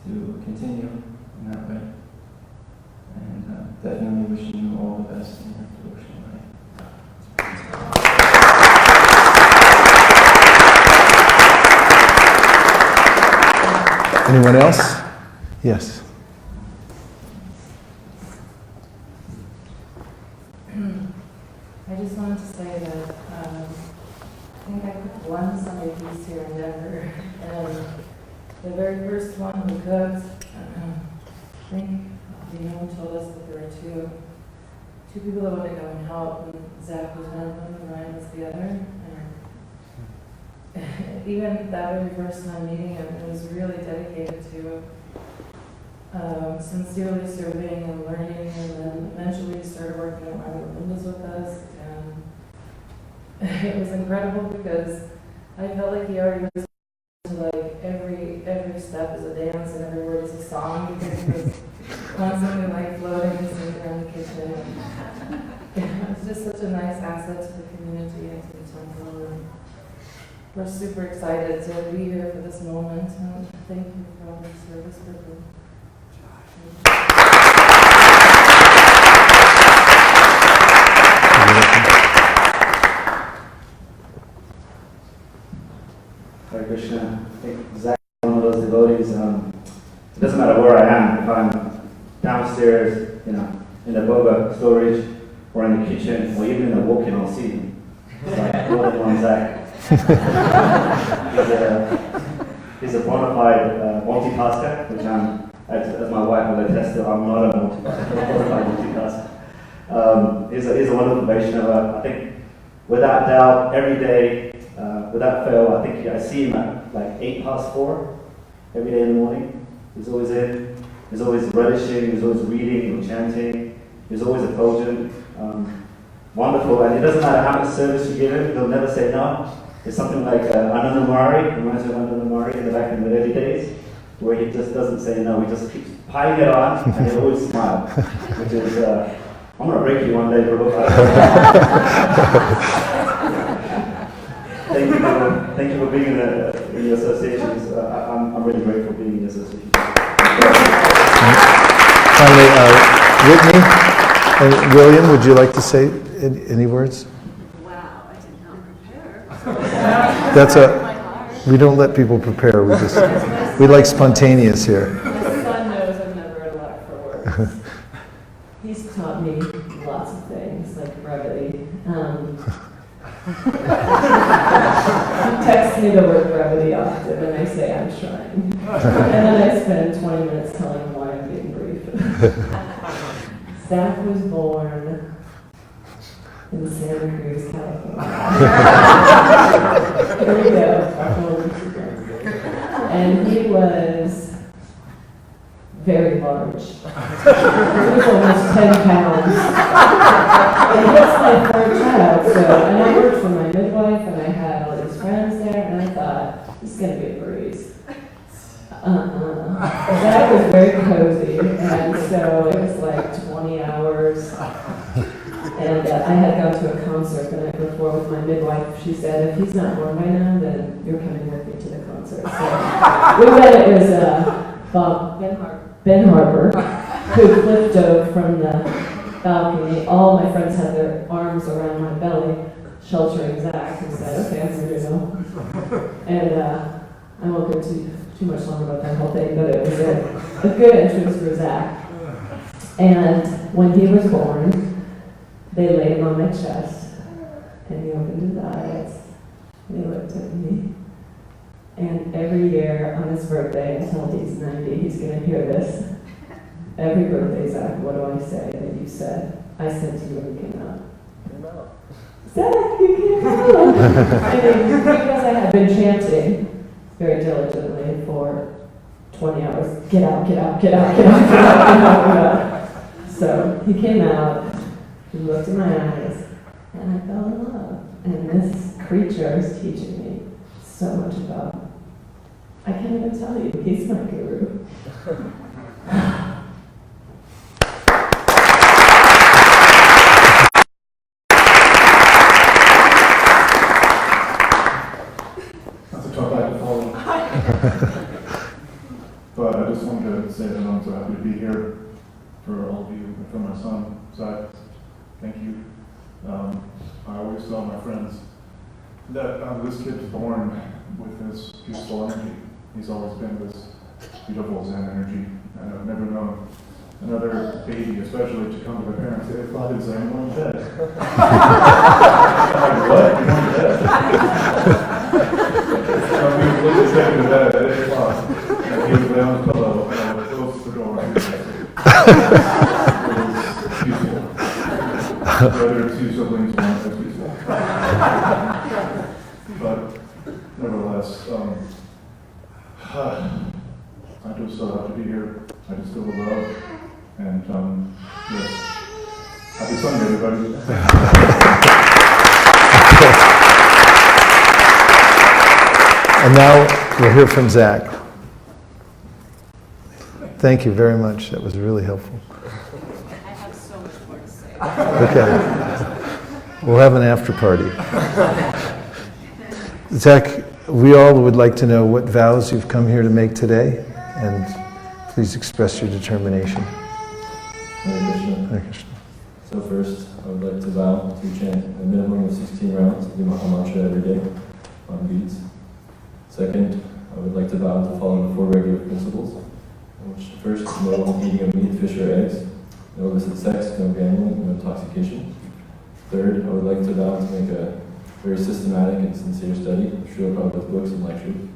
to continue in that way. And definitely wishing you all the best in your devotional life. Anyone else? Yes. I just wanted to say that I think I put one ever. And the very first one who cooked, I think told us that there were two people that wanted to go and help, and Zach was one of them, and Ryan was the other. And even that very first time meeting him, it was really dedicated to sincerely serving and learning, and then eventually he started working at Marvel Windows with us, and it was incredible because I felt like he already was like every step is a dance and every word is a song, because he was constantly like floating and singing around the kitchen. It's just such a nice asset to the community and to the temple. And we're super excited to be here for this moment. And thank you for all the service for them. Hare Krishna. I think Zach is one of those devotees. It doesn't matter where I am, if I'm downstairs, in the boga storage, or in the kitchen, or even in the walk-in, I'll see him. It's like more than one Zach. He's a bona fide multitasker, which as my wife will attest to, I'm not a bona fide multitasker. He's a wonderful Vaishnava. I think, without doubt, every day, without fail, I think I see him at like 4:08 every day in the morning. He's always in. He's always relishing. He's always reading or chanting. He's always effulgent. Wonderful. And it doesn't matter how much service you give him, he'll never say no. It's something like Ananda Murari, reminds me of Ananda Murari in the back in the early days, where he just doesn't say no. He just keeps piling it on, and he'll always smile. Which is, I'm going to break you one day, Prabhu. Thank you for being in the associations. I'm really grateful for being in the association. Finally, Whitney and William, would you like to say any words? Wow, I did not prepare. That's we don't let people prepare. We like spontaneous here. My son knows I'm never at a lack for words. He's taught me lots of things, like brevity. He texts me the word brevity often, and I say I'm trying. And then I spend 20 minutes telling him why I'm being brief. Zach was born in Santa Cruz, California. Here we go. And he was very large. He was almost 10 pounds. And he was my third child, and I worked for my midwife, and I had all these friends there, and I thought, this is going to be a breeze. That was very cozy, and so it was like 20 hours. And I had gone to a concert the night before with my midwife. She said, if he's not born by now, then you're coming with me to the concert. So we met, it was Ben Harper, who flipped over from the balcony. All my friends had their arms around my belly, sheltering Zach, and said, okay, I'm here now. And I won't go too much longer about that whole thing, but it was a good entrance for Zach. And when he was born, they laid him on my chest, and he opened his eyes, and he looked at me. And every year on his birthday, until he's 90, he's going to hear this. Every birthday, Zach, what do I say that you said? I said to you when you came out. Zach, you came out! And because I had been chanting very diligently for 20 hours, get out, get out, get out, get out, get out, get out, get out. So he came out, he looked in my eyes, and I fell in love. And this creature is teaching me so much about, I can't even tell you, he's my guru. That's a tough act to follow. But I just wanted to say that I'm so happy to be here for all of you and for my son, Zach. Thank you. I always tell my friends that this kid's born with this peaceful energy. He's always been this beautiful Zen energy, and I've never known another baby, especially, to come to their parents and say, Father Zen, I'm going to bed. I'm like, what? You're going to bed? So we was taken to bed at 8 o'clock. And he was lay on his pillow, and I would close the door. It was peaceful. Whether two siblings weren't as peaceful. But nevertheless, I just have to be here. I just feel the love. And yes, happy Sunday, everybody. And now we'll hear from Zach. Thank you very much. That was really helpful. I have so much more to say. Okay. We'll have an after party. Zach, we all would like to know what vows you've come here to make today, and please express your determination. Hare Krishna. Hare Krishna. So first, I would like to vow to chant a minimum of 16 rounds of the Maha Mantra every day on beats. Second, I would like to vow to follow the 4 regular principles. Which first, no eating of meat, fish, or eggs. No illicit sex, no gambling, no intoxication. Third, I would like to vow to make a very systematic and sincere study of Srila Prabhupada's books and lectures.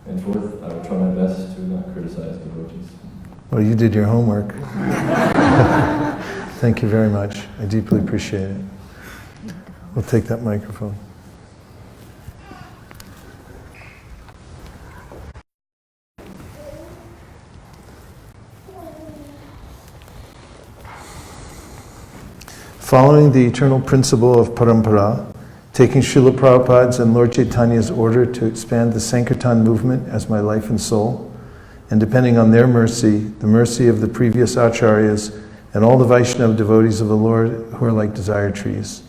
And fourth, I will try my best to not criticize devotees. Well, you did your homework. Thank you very much. I deeply appreciate it. We'll take that microphone. Following the eternal principle of parampara, taking Srila Prabhupada's and Lord Chaitanya's order to expand the Sankirtan movement as my life and soul, and depending on their mercy, the mercy of the previous acharyas, and all the Vaishnava devotees of the Lord who are like desire trees,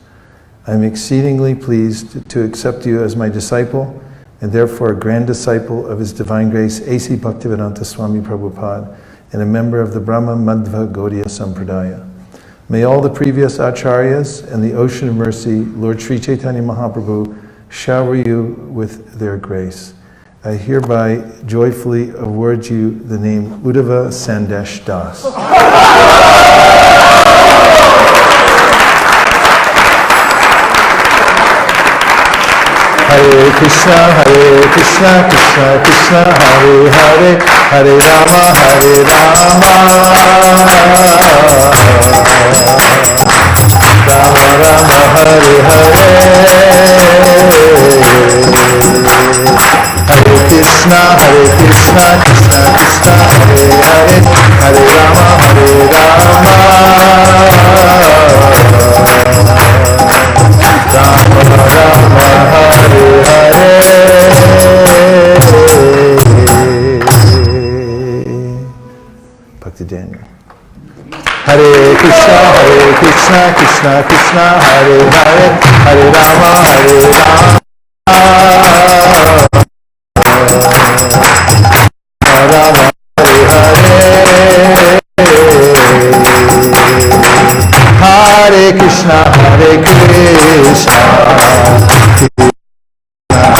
I am exceedingly pleased to accept you as my disciple, and therefore a grand disciple of His Divine Grace, A.C. Bhaktivedanta Swami Prabhupada, and a member of the Brahma Madhva Gaudiya Sampradaya. May all the previous acharyas and the ocean of mercy, Lord Sri Chaitanya Mahaprabhu, shower you with their grace. I hereby joyfully award you the name Uddhava Sandesh Das. Hare Krishna, Krishna Krishna, Hare Hare, Hare Rama, Hare Rama, Rama Rama, Hare Hare Krishna, Krishna Krishna, Hare Hare, Hare Rama, Hare Rama, Rama Rama, Hare Hare. Bhakti Daniel. Hare Krishna, Krishna Krishna, Hare Hare, Hare Rama, Hare Rama, Rama Hare Hare. Hare Krishna, Krishna Hare Hare,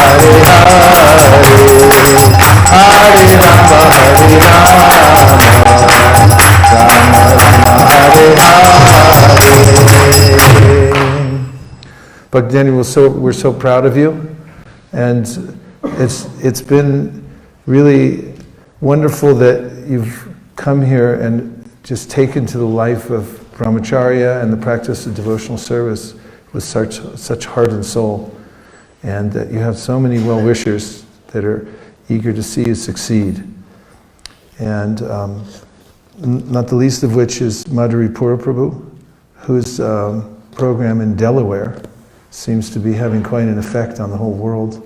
Hare Rama, Hare Rama, Bhakti Daniel, we're so proud of you, and it's been really wonderful that you've come here and just taken to the life of brahmacharya and the practice of devotional service with such heart and soul, and that you have so many well-wishers that are eager to see you succeed. And not the least of which is Madhuri Pura Prabhu, whose program in Delaware seems to be having quite an effect on the whole world.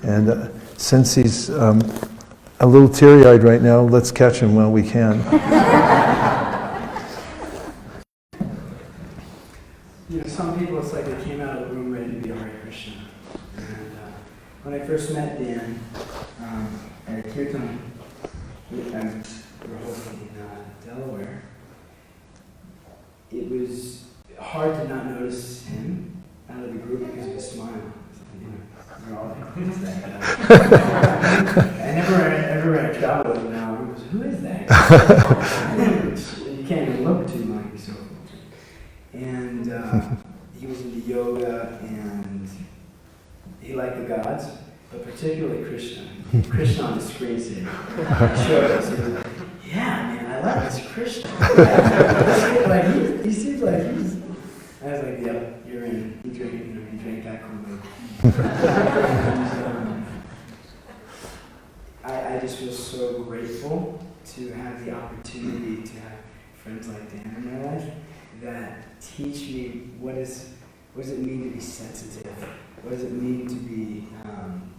And since he's a little teary-eyed right now, let's catch him while we can. You know, some people, it's like they came out of the room ready to be a Hare Krishna. And when I first met Dan at a kirtan we were hosting in Delaware, it was hard to not notice him out of the group because of his smile. You know, we're all like, who is that guy? I never had traveled with him now. He goes, who is that guy? You can't even look too much. So. And he was into yoga, and he liked the gods. but particularly Krishna. Krishna on the screensaver. I showed us. He was like, yeah, man, I like this Krishna. He seems like he's. I was like, yep, you're in. He drank that Kool-Aid. I just feel so grateful to have the opportunity to have friends like Dan in my life that teach me what does it mean to be sensitive? What does it mean to be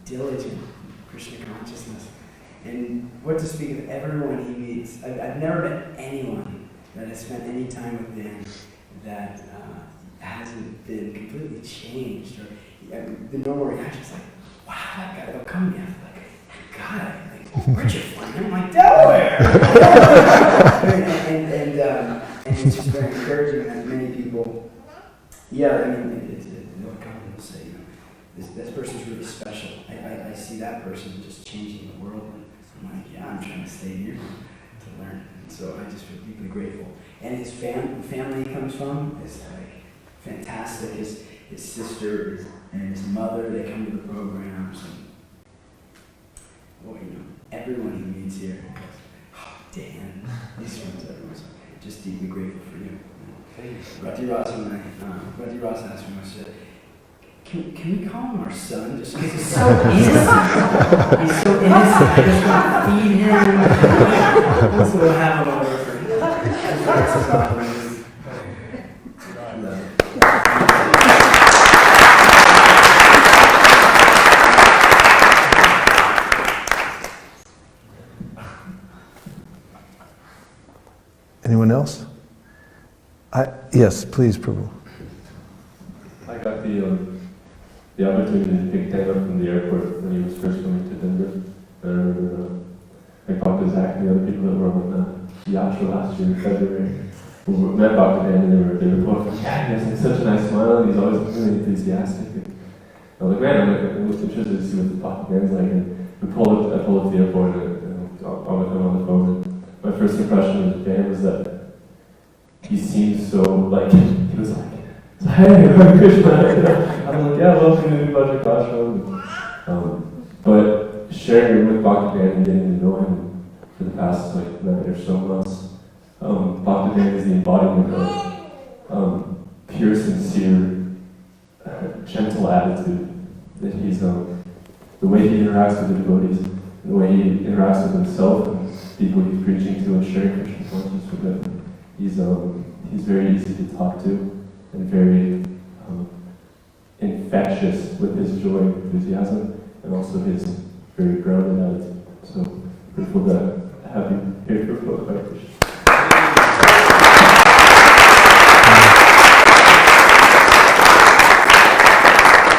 diligent in Krishna consciousness? And what to speak of everyone he meets. I've never met anyone that has spent any time with Dan that hasn't been completely changed. Or the normal reaction is like, wow, that guy, they'll come to me after like, God, where'd you find him? I'm like, Delaware! and it's just very encouraging that many people, they'll come and they'll say, this person's really special. I see that person just changing the world. And I'm like, yeah, I'm trying to stay here to learn. And so I just feel deeply grateful. And his family he comes from is like fantastic. His sister and his mother, they come to the programs. And, everyone he meets here goes, oh, Dan, these friends, everyone's just deeply grateful for you. Rati Ross asked me, I said, can we call him our son just because he's so innocent? He's so innocent. I just want to feed him. So we'll have him over for him. Anyone else? Yes, please, Prabhu. I got the opportunity to pick Dan up from the airport when he was first coming to Denver. I remember I talked to Zach and the other people that were on Yasha last year in February. We met Dr. Dan and they were both like, yeah, he has such a nice smile and he's always really enthusiastic. And I was like, man, I'm most interested to see what the Dr. Dan's like. And I pulled up to the airport and I was with him on the phone. And my first impression of Dan was that he seemed so he was like, hey, I'm Krishna. I'm like, yeah, welcome to the Project Ashram. But sharing with Dr. Dan and getting to know him for the past 9 or so months, Dr. Dan is the embodiment of pure, sincere, gentle attitude. That he's the way he interacts with the devotees, the way he interacts with himself and people he's preaching to and sharing Krishna consciousness with them. He's very easy to talk to and very infectious with his joy and enthusiasm, and also his very grounded attitude. So grateful to have you here for both Hare Krishna.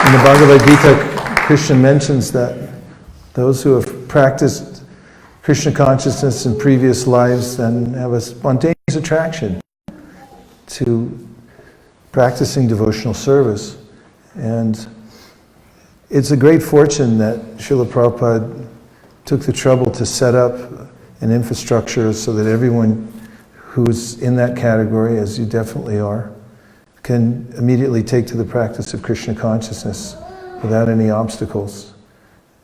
In the Bhagavad Gita, Krishna mentions that those who have practiced Krishna consciousness in previous lives then have a spontaneous attraction to practicing devotional service. And it's a great fortune that Srila Prabhupada took the trouble to set up an infrastructure so that everyone who's in that category, as you definitely are, can immediately take to the practice of Krishna consciousness without any obstacles.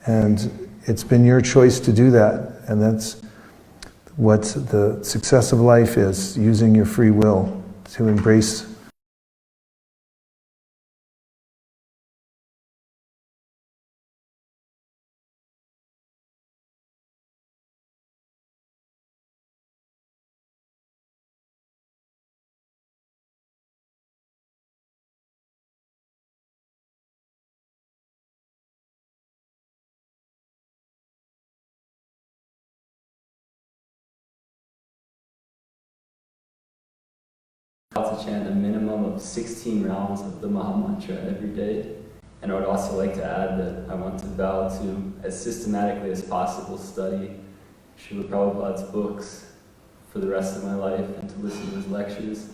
And it's been your choice to do that, and that's what the success of life is, using your free will to embrace To chant a minimum of 16 rounds of the Maha Mantra every day. And I would also like to add that I want to vow to, as systematically as possible, study Srila Prabhupada's books for the rest of my life and to listen to his lectures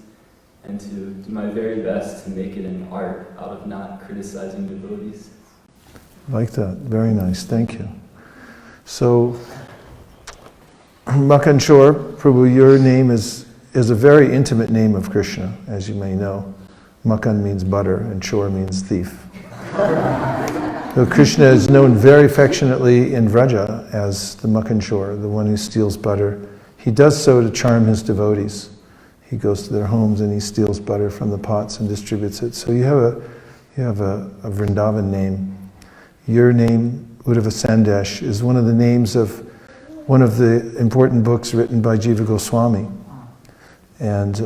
and to do my very best to make it an art out of not criticizing devotees. like that. Very nice. Thank you. So, Makan Chor, Prabhu, your name is a very intimate name of Krishna, as you may know. Makan means butter and Chor means thief. So Krishna is known very affectionately in Vraja as the Makanchor, the one who steals butter. He does so to charm his devotees. He goes to their homes and he steals butter from the pots and distributes it. So you have a Vrindavan name. Your name, Uddhava Sandesh, is one of the names of one of the important books written by Jiva Goswami. And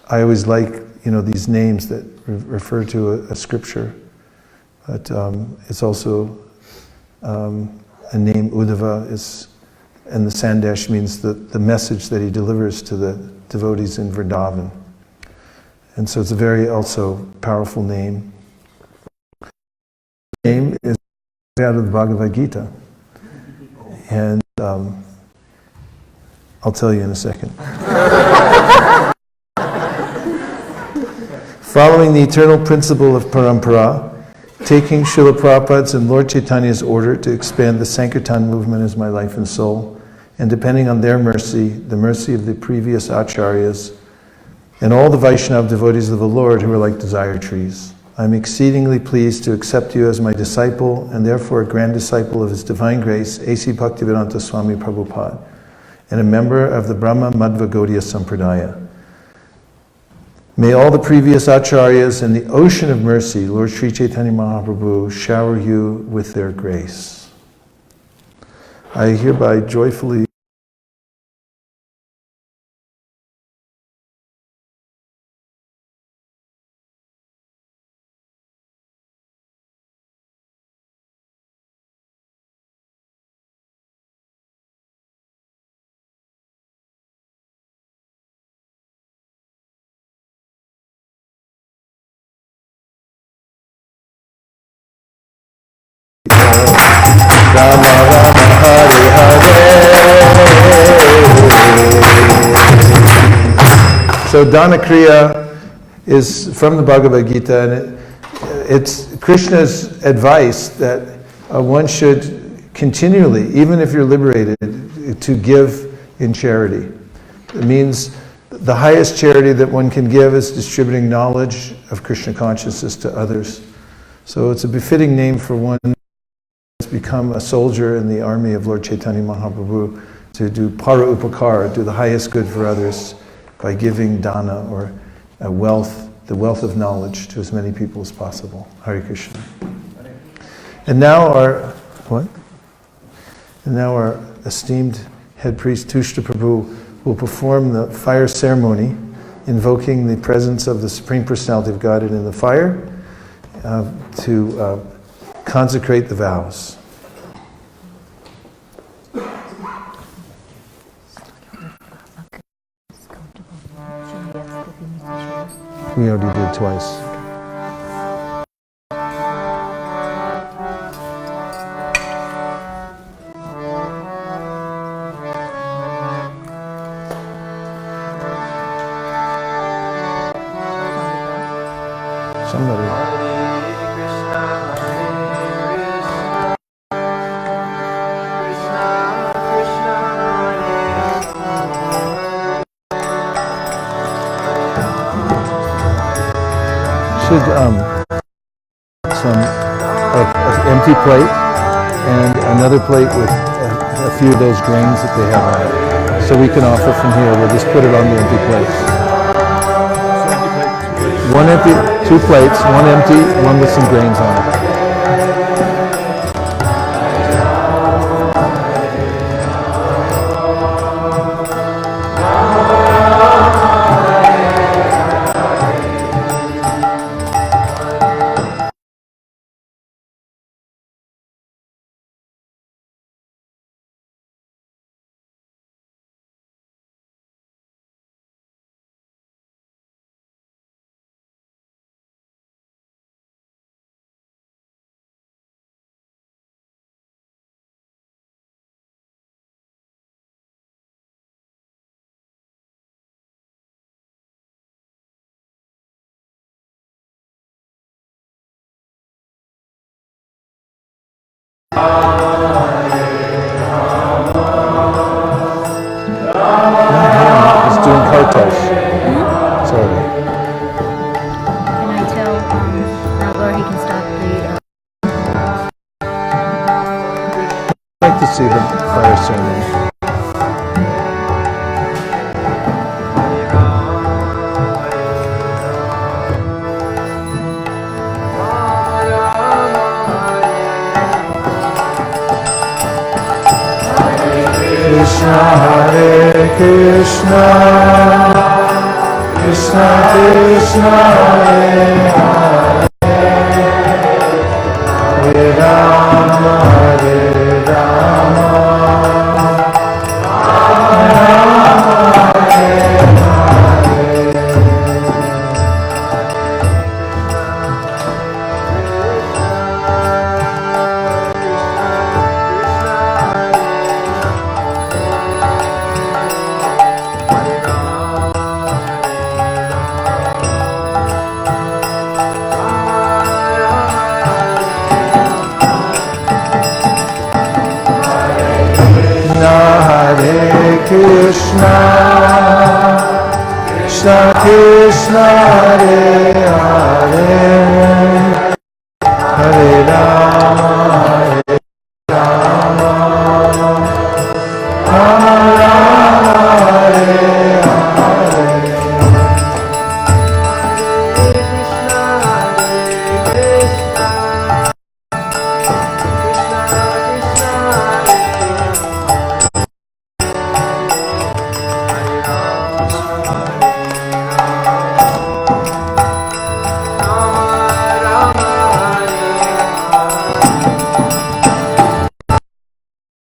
I always like, these names that refer to a scripture. But it's also a name, Uddhava, and the Sandesh means the message that he delivers to the devotees in Vrindavan. And so it's a very also powerful name. The name is out of the Bhagavad Gita. And I'll tell you in a second. Following the eternal principle of parampara, taking Srila Prabhupada's and Lord Chaitanya's order to expand the Sankirtan movement as my life and soul, and depending on their mercy, the mercy of the previous acharyas, and all the Vaishnava devotees of the Lord who are like desire trees, I am exceedingly pleased to accept you as my disciple, and therefore a grand disciple of His Divine Grace, A.C. Bhaktivedanta Swami Prabhupada, and a member of the Brahma Madhva Gaudiya Sampradaya. May all the previous acharyas and the ocean of mercy, Lord Sri Chaitanya Mahaprabhu, shower you with their grace. I hereby joyfully Rama Rama Hare Hare. So Dana Kriya is from the Bhagavad Gita, and it's Krishna's advice that one should continually, even if you're liberated, to give in charity. It means the highest charity that one can give is distributing knowledge of Krishna consciousness to others. So it's a befitting name for one become a soldier in the army of Lord Chaitanya Mahaprabhu, to do para upakara, do the highest good for others by giving dana, or the wealth of knowledge, to as many people as possible. Hare Krishna. And now our esteemed head priest Tushta Prabhu will perform the fire ceremony, invoking the presence of the Supreme Personality of Godhead in the fire to consecrate the vows. We already did twice. Somebody. Should some an empty plate and another plate with a few of those grains that they have on it. So we can offer from here. We'll just put it on the empty plates. One empty, 2 plates, one empty, one with some grains on it. He's doing kartas. Sorry. Can I tell Nagor he can stop the see the fire ceremony. Krishna Hare Krishna, Krishna Krishna Hare Hare, Hare Rama Hare Rama, Rama Hare Hare. Krishna, Krishna Krishna Hare Hare, Hare Rama Hare Rama, Rama Rama Hare Hare.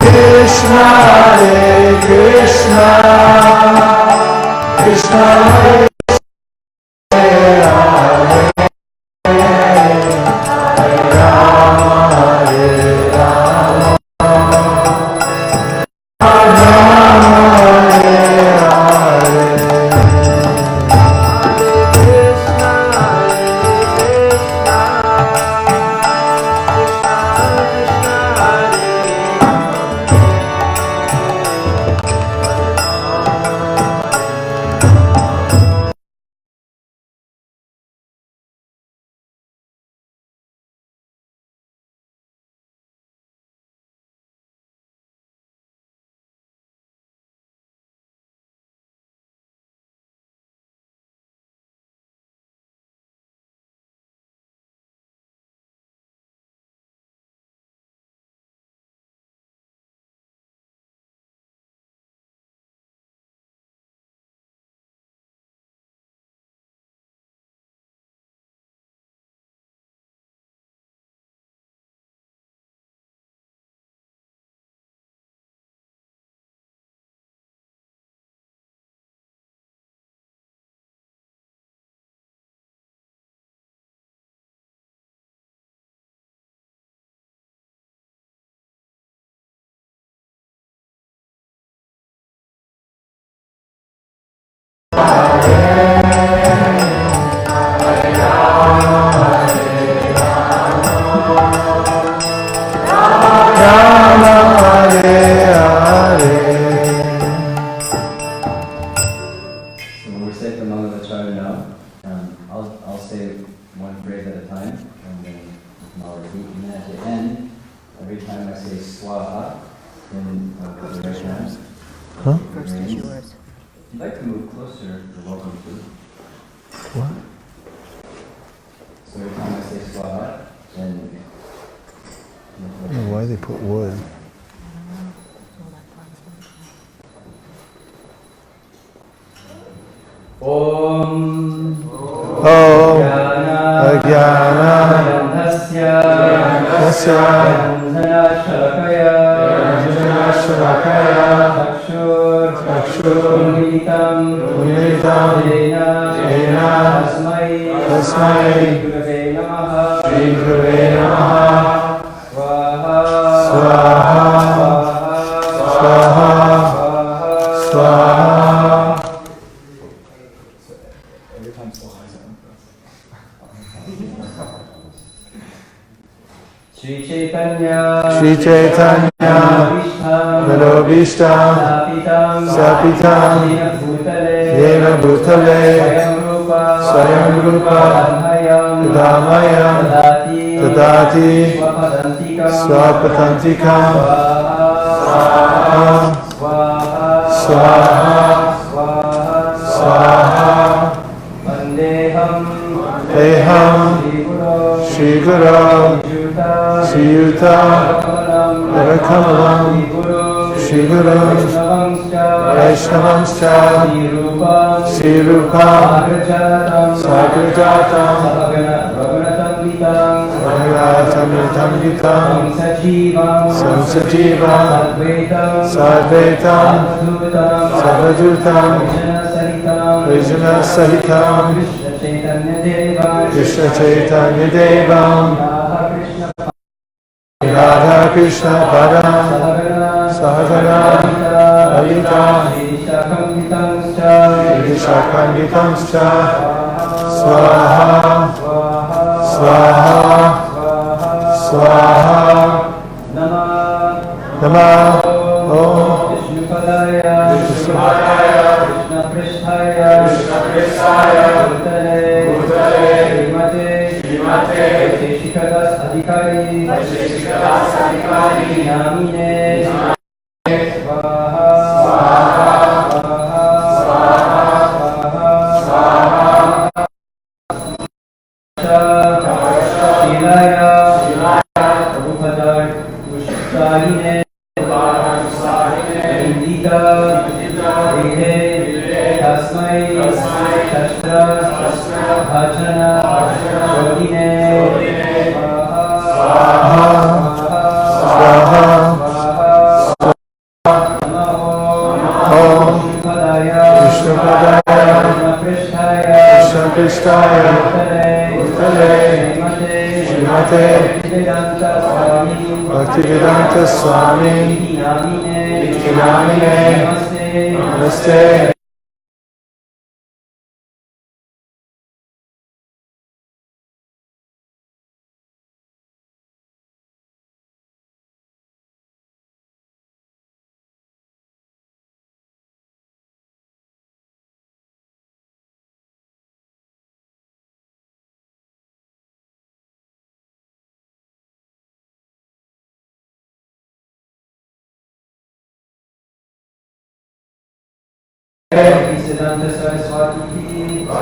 Krishna Hare Krishna, Krishna Hare Hare, Hare Rama Hare Rama, Rama Hare Hare. Huh? First is yours. If you'd like to move closer, you're welcome to. What? So every time I say swaha, then... I don't know why they put wood. Om Ajnana Yasya Shalakaya Chakshur Unitam Jena Tasmai Shri Gurave Namaha Swaha Swaha Swaha. Every time so high sound. Shri Chaitanya Manobishtam Sapitam Yena Bhutale Swayam Rupa Dhamayam Tadati Swapatantikam Swaha, Swaha, Deham, Shri Guru, Sriyuta, Varakamalam, Shri Guru, Vaishnavanscha, Sri Rupa, Sagrajatam, Bhagavatam Gitam, Samsajivam, Sadvaitam, Savadutam, Vijana Sahitam, Krishna Chaitanya Devam, Radha Krishna Padam, Sahagana, Alita, Vishakangitamscha, Swaha, Swaha, Swaha, Namah, Om, Vishnupadaya, Krishnaprishthaya, Bhutale, Srimate, Vaisesika Adhikari, Namine, Swaha, Bhaktivedanta Swami, Namine, Namaste.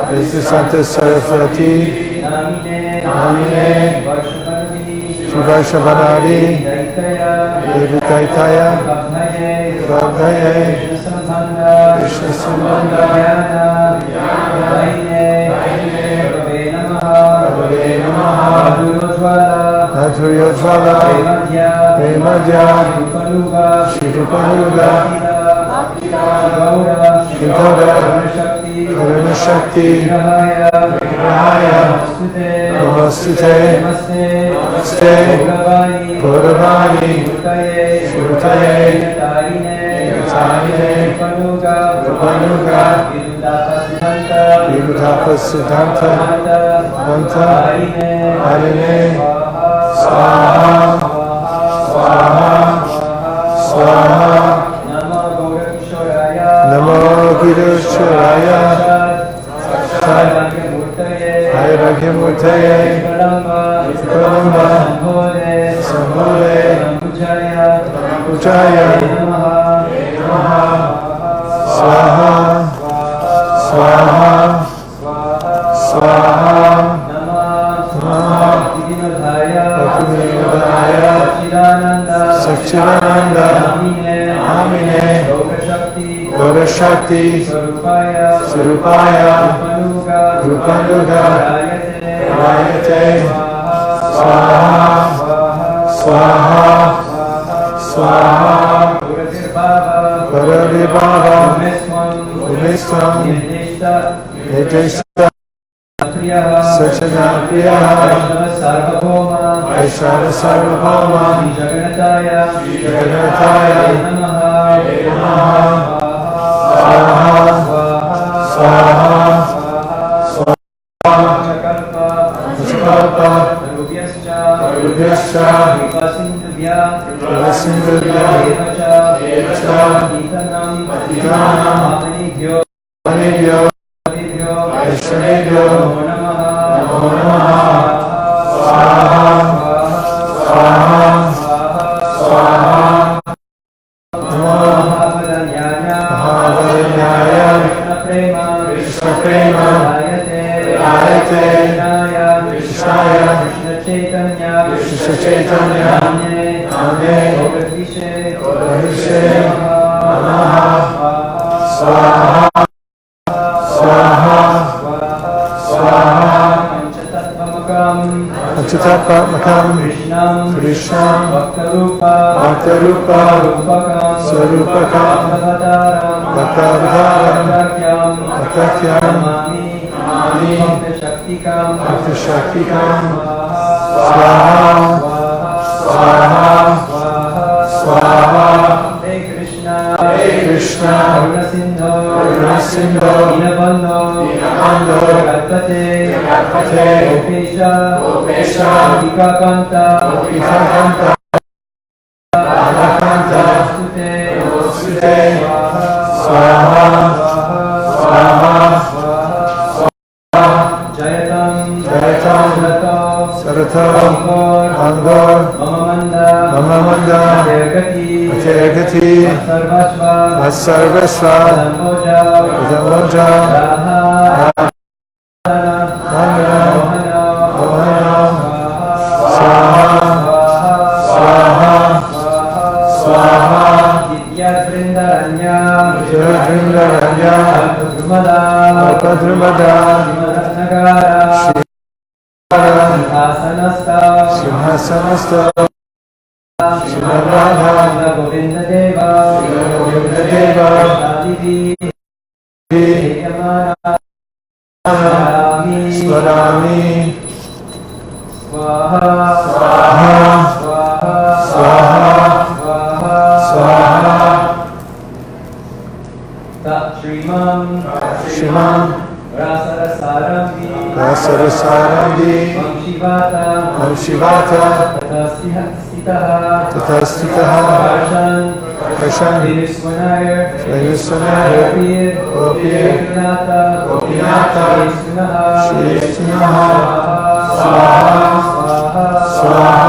Vaisesika Saraswati, Namine, Shivashavanadi, Devitaitaya, Vabhaye, Krishna Sambandha, Bhagave Namaha, Madhuryojvala, Premadya, Shirupanuga, Gaura, Karuna Shakti, Vigrahaya, Namastute, Namaste, Gauravani, Shurtaye, Yatarine, Rupanuga, Virudhapa Siddhanta, Vanta, Harine, Swaha, Swaha, Swaha, Namo Gidashwaraya, Vairagya-murtaye, Kalamba, Sambhave, Ujaya, Namaha, Swaha, Swaha, Swaha, Namaha, Bhakti-vinodaya, Satchidananda, Amine, Gaura Shakti, Surupaya, Rupanuga, Rayate, Swaha, Swaha, Swaha, Paravibhava, Umestam, Nideshta, Sachana Priyaha, Vaishnava Sarvabhauma, Jagannathaya, Namaha, Swaha, Swaha, Swaha, Swaha, Rubhyascha, Vasindhubhya, Devacha, Gitanam, Manibhyo, Vaishnavibhyo, Namo Namaha, Swaha, Swaha, Swaha, Namo Sarupatmakam Krishnam Krishnam Bhaktarupa Bhaktarupa Sarupakam Sarupakam Bhaktavataram Bhaktavataram Bhaktakyam Bhaktakyam Namami Namami Bhaktashaktikam Bhaktashaktikam Swaha Swaha Swaha Hare Krishna Krishna Karuna Sindho Karunasindho Dinabandho Dinabandho Jagatpate Jagatpate Gopesha Gopesha Gopika Kanta Gopikakanta Radhakanta Sute Sute Swaha Swaha Jayatam Jayatam Saratam Angor Mamamanda Jayagati Jayagati Sarvashva Vasarvasva Samboja Vidamboja Dhamana Mohana Swaha Swaha Swaha Ditya Vrindaranya Jayavrindaranya Alpadrumada Alpadrumada Nagara Asanasta Simhasanasta Shivaradha Govinda Deva Govinda Deva Adivi Yamana Swarami Swaha Swaha Swaha Swaha Tat Shrimam Shimam Rasarasaramvi Rasarasarandi Vamshivata Amshivata Tatastitaha Tatastitaha Darshan Darshan Venusmanayar Venusmanayar Gopir Gopir Gopinata Gopinata Shri Shri Swaha Swaha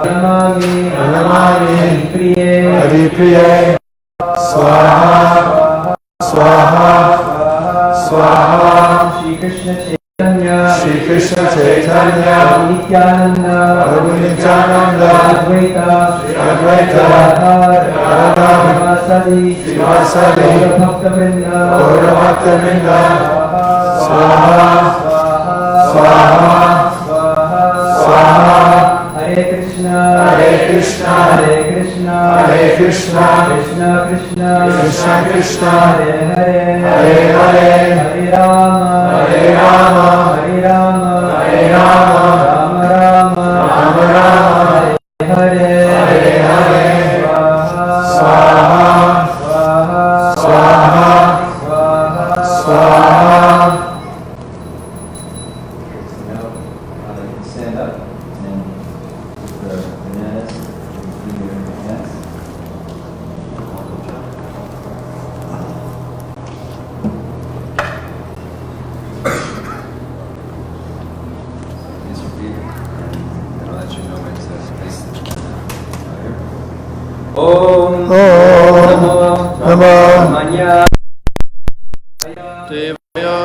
Namami Namami Priye Haripriye Swaha Swaha Swaha Shri Krishna Chaitanya Shri Krishna Chaitanya Nityananda Nityananda Advaita Advaita Radha Sivasadi Sivasadi Bhakta-vrinda Gauravakta-vrinda Swaha Swaha Swaha Hare Krishna Hare Krishna Hare Krishna Hare Krishna Krishna Krishna Krishna Krishna Hare Hare Hare Hare Hare Rama Hare Rama Hare Rama Hare Rama Rama Rama Rama Rama Hare Hare Hare Swaha Swaha Swaha Swaha Now, you can stand up and put the bananas between your hands. Place your feet, and I'll let you know when to place them. Here. Om Namo Namo Manya Devaya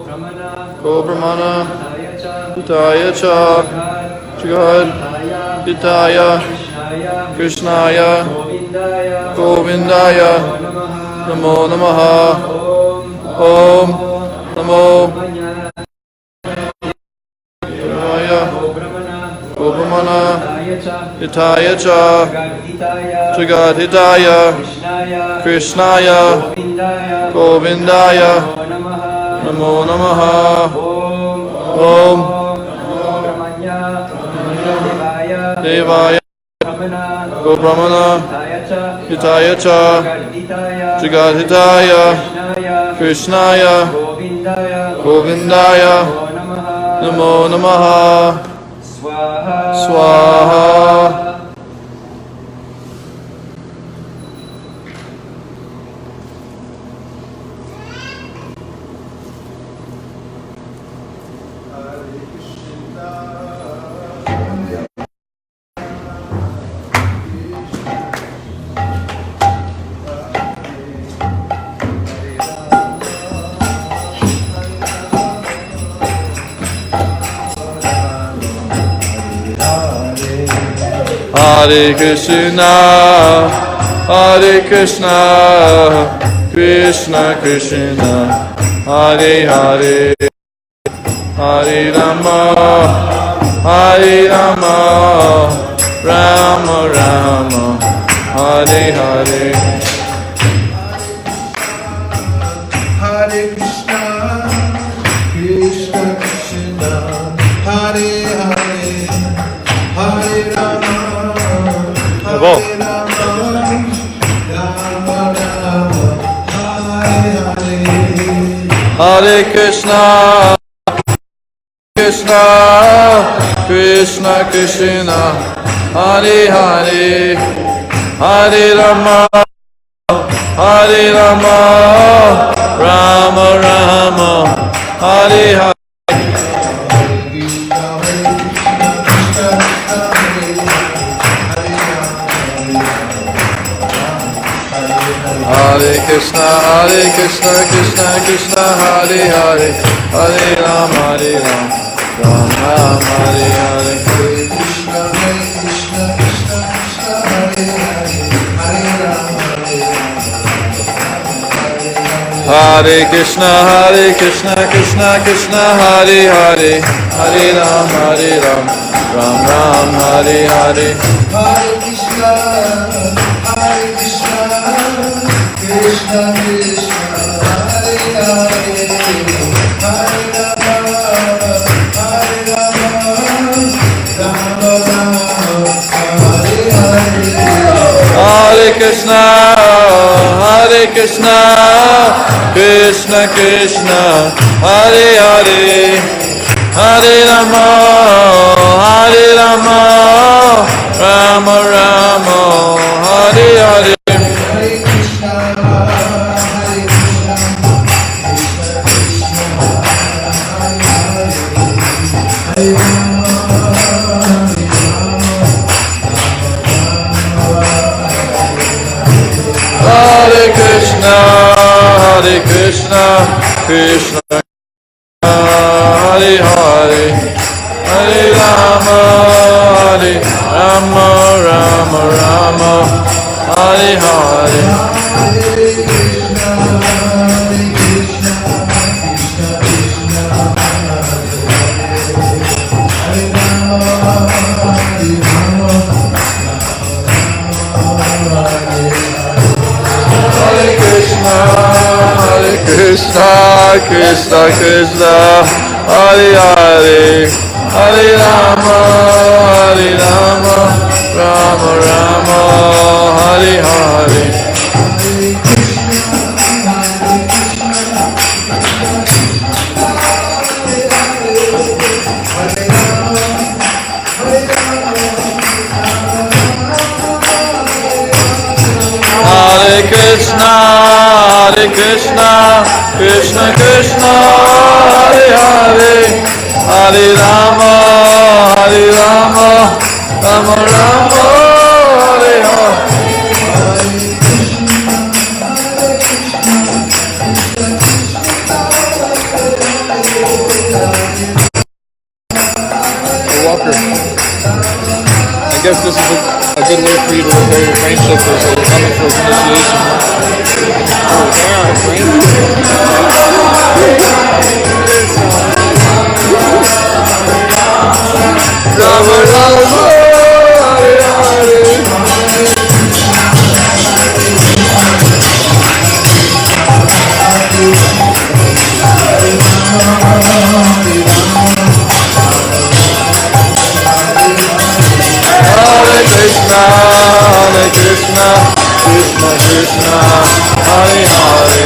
Brahmana Gopramana Ayacha Hutaya Cha Jagad Hitaya Krishnaya Govindaya Namo Namaha Om Namo Devaya Gopramana Hitaya Cha Jagad Hitaya Krishnaya Govindaya Namo Namaha Om Devaya Gopramana Hitaya Cha Jagat Hitaya Krishnaya Govindaya Namo Namaha Swaha Hare Hare Krishna, Hare Krishna, Krishna Krishna, Hare Hare, Hare Rama, Hare Rama, Rama Rama, Hare Hare. Hare Krishna, Krishna Krishna, Hare Hare, Hare Rama, Hare Rama, Rama Rama, Hare Hare. Hare Krishna, Krishna, Krishna Krishna, Hare Hare, Hare Rama, Hare Rama, Rama Rama, Hare Hare. Hare Krishna, Krishna Krishna, Hare Hare, Hare Rama, Ram Ram, Hare Hare. Hare Krishna, Krishna Krishna, Hare Hare, Hare Rama, Hare Krishna, Krishna Krishna, Hare Hare, Hare Ram, Ram Ram, Hare Hare. Hare Krishna, Krishna Krishna, Hare Hare, Hare Rama, Rama Rama, Hare Hare. Hare Krishna, Krishna Krishna, Hare Hare, Hare Rama, Rama Rama, Hare Hare. Hare Krishna, Krishna Hare Hare, Hare Rama, Rama Rama, Hare Hare. Krishna, Krishna, Hare Hare, Hare Rama, Rama Rama, Hare Hare. Hare Krishna, Krishna Krishna, Hare Hare, Hare Rama, Rama Rama, Hare Hare. Walker, I guess this is a good way for you to repair your friendship as a coming for his initiation. Oh, Rama Rama, Hare Hare. Hare Krishna, Krishna Krishna, Hare Hare,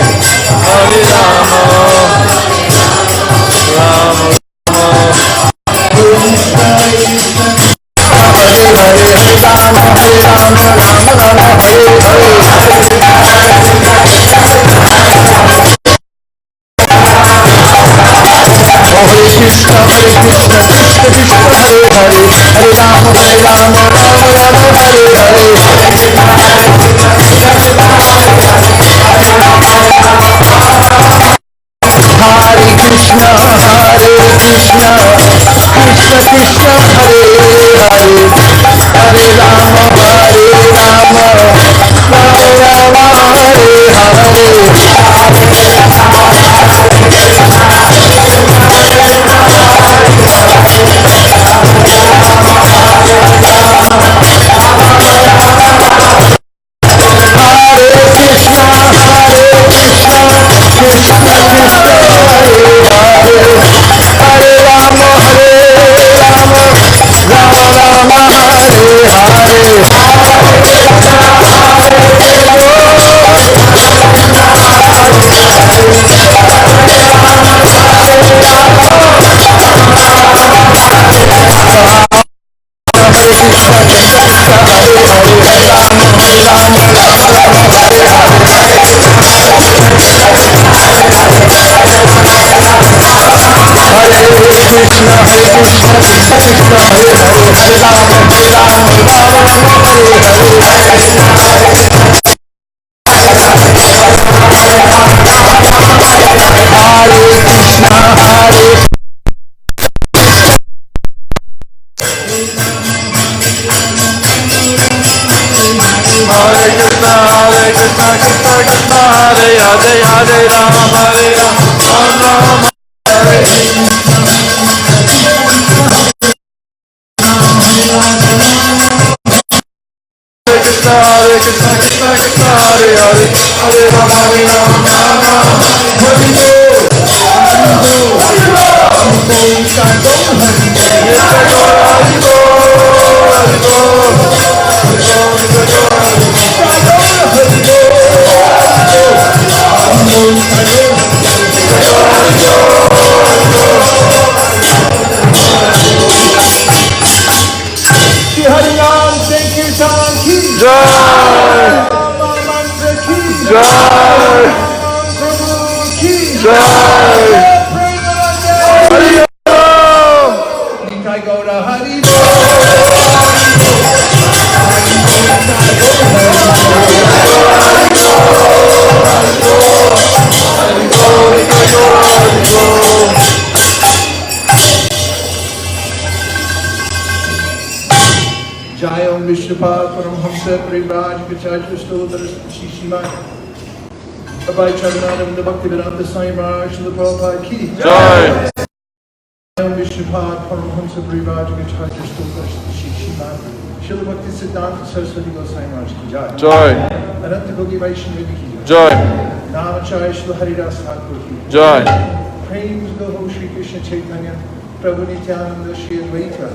By Charanam, the Bhakti Vedanta Swami Maharaj, the Prabhupada ki Jai. Vishnupad Paramhamsa Parivajagacharya Stotra Shishima Srila Bhakti Siddhanta Saraswati Goswami Maharaj ki Jai. Jai. Ananta Gogi Vaishnava ki Jai. Namacharya Srila Haridas Thakur ki Jai. Prem Goho Shri Krishna Chaitanya Prabhu Nityananda Shri Advaita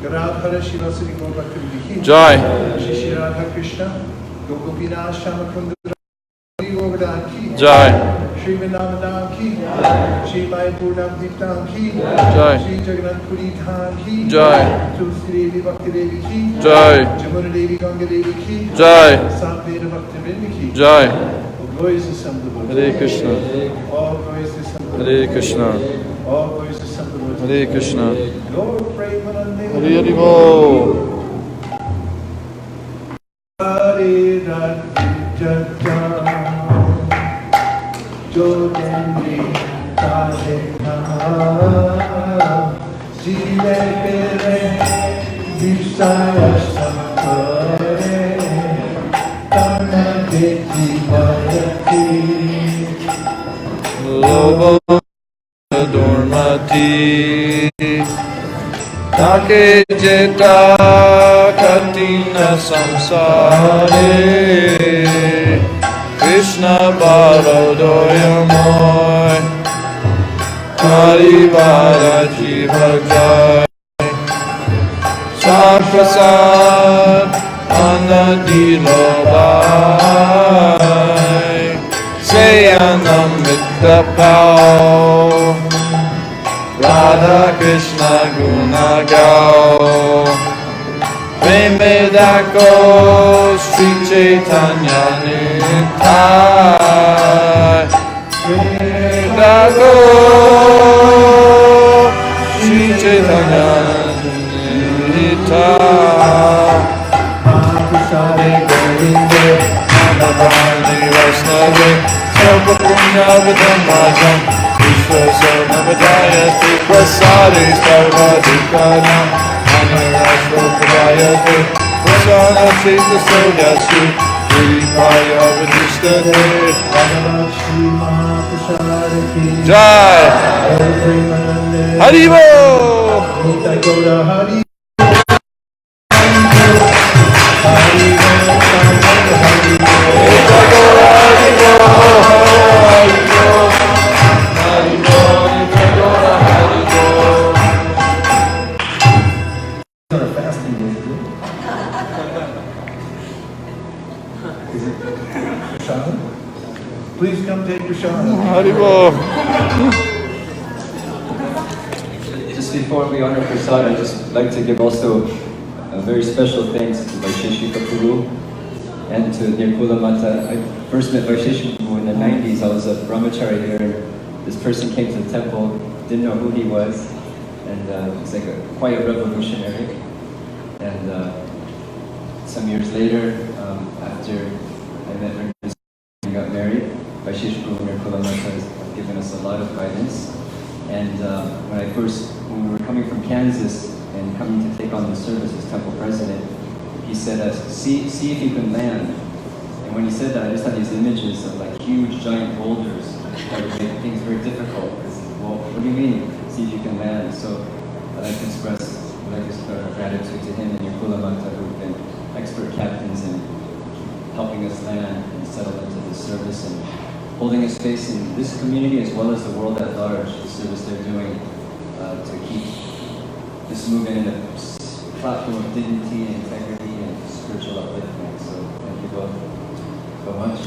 Gadadhara Shivasari Gaurabhakti ki Jai. Shri Radha Krishna Gopinath Shamakunda Jai. Shri Vrindavan ki Shri Mayapur Navadvip ki Jai. Shri Jagannath Puri Dham ki Jai. Tulsi Devi Bhakti Devi ki Jai. Jamuna Devi Ganga Devi ki Jai. Samveda Bhakti Vrinda ki Jai. All glories assembled. Hare Krishna. All glories assembled. Hare Krishna. All glories assembled. Hare Krishna. Gaur Premanande. Hare Hare Bo. Hare Radha Jodendri Kadekha Jive Pere Vishaya Samakare Tana Deti Bhayati Lobo Dormati Take Jeta Katina Samsare Krishna Baladoya Moy Parivara Jiva Jai Saprasad Anadilo Bhai Sayanamita Pao Radha Krishna Guna Gao Vedako Sri Chaitanya Nitai Vedako Sri Chaitanya Nitai Mahaprasade Govinde Navani Vaisnave Sarva Punya Vidamajam Vishwasa Navadayati Prasade Sarvadhikanam Anarashvapayate Vasana Cheta Sodyasri Vipaya Vidishtane Anarashvi Mahaprasade ki Jai Haribo Nitai Gaura Hari Please come take Prashad. Haribo. Just before we honor Prasad, I'd just like to give also a very special thanks to Vaisesika Guru and to Nirkula Mata. I first met Vaisesika Guru in the 90s. I was a brahmachari here, and this person came to the temple, didn't know who he was, and he's like quite a revolutionary. And some years later, after I met her and got married, Vaisesika and Kulamata has given us a lot of guidance. And when we were coming from Kansas and coming to take on the service as temple president, he said, see if you can land. And when he said that, I just had these images of like huge giant boulders that would make things very difficult. Well, what do you mean, see if you can land? So I'd like to express gratitude to him and your Kulamata, who've been expert captains in helping us land and settle into this service and holding a space in this community as well as the world at large, the service they're doing to keep this movement in a platform of dignity and integrity and spiritual upliftment. So thank you both so much.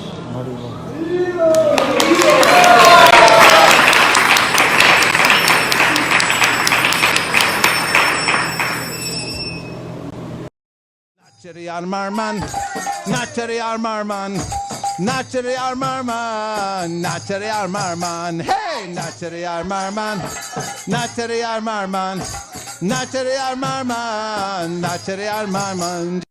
Nachari Armarman, Nachari Armarman, Nachari Armarman, Nachari Armarman, hey, Nachari Armarman, Nachari Armarman, Nachari Armarman, Nachari Armarman.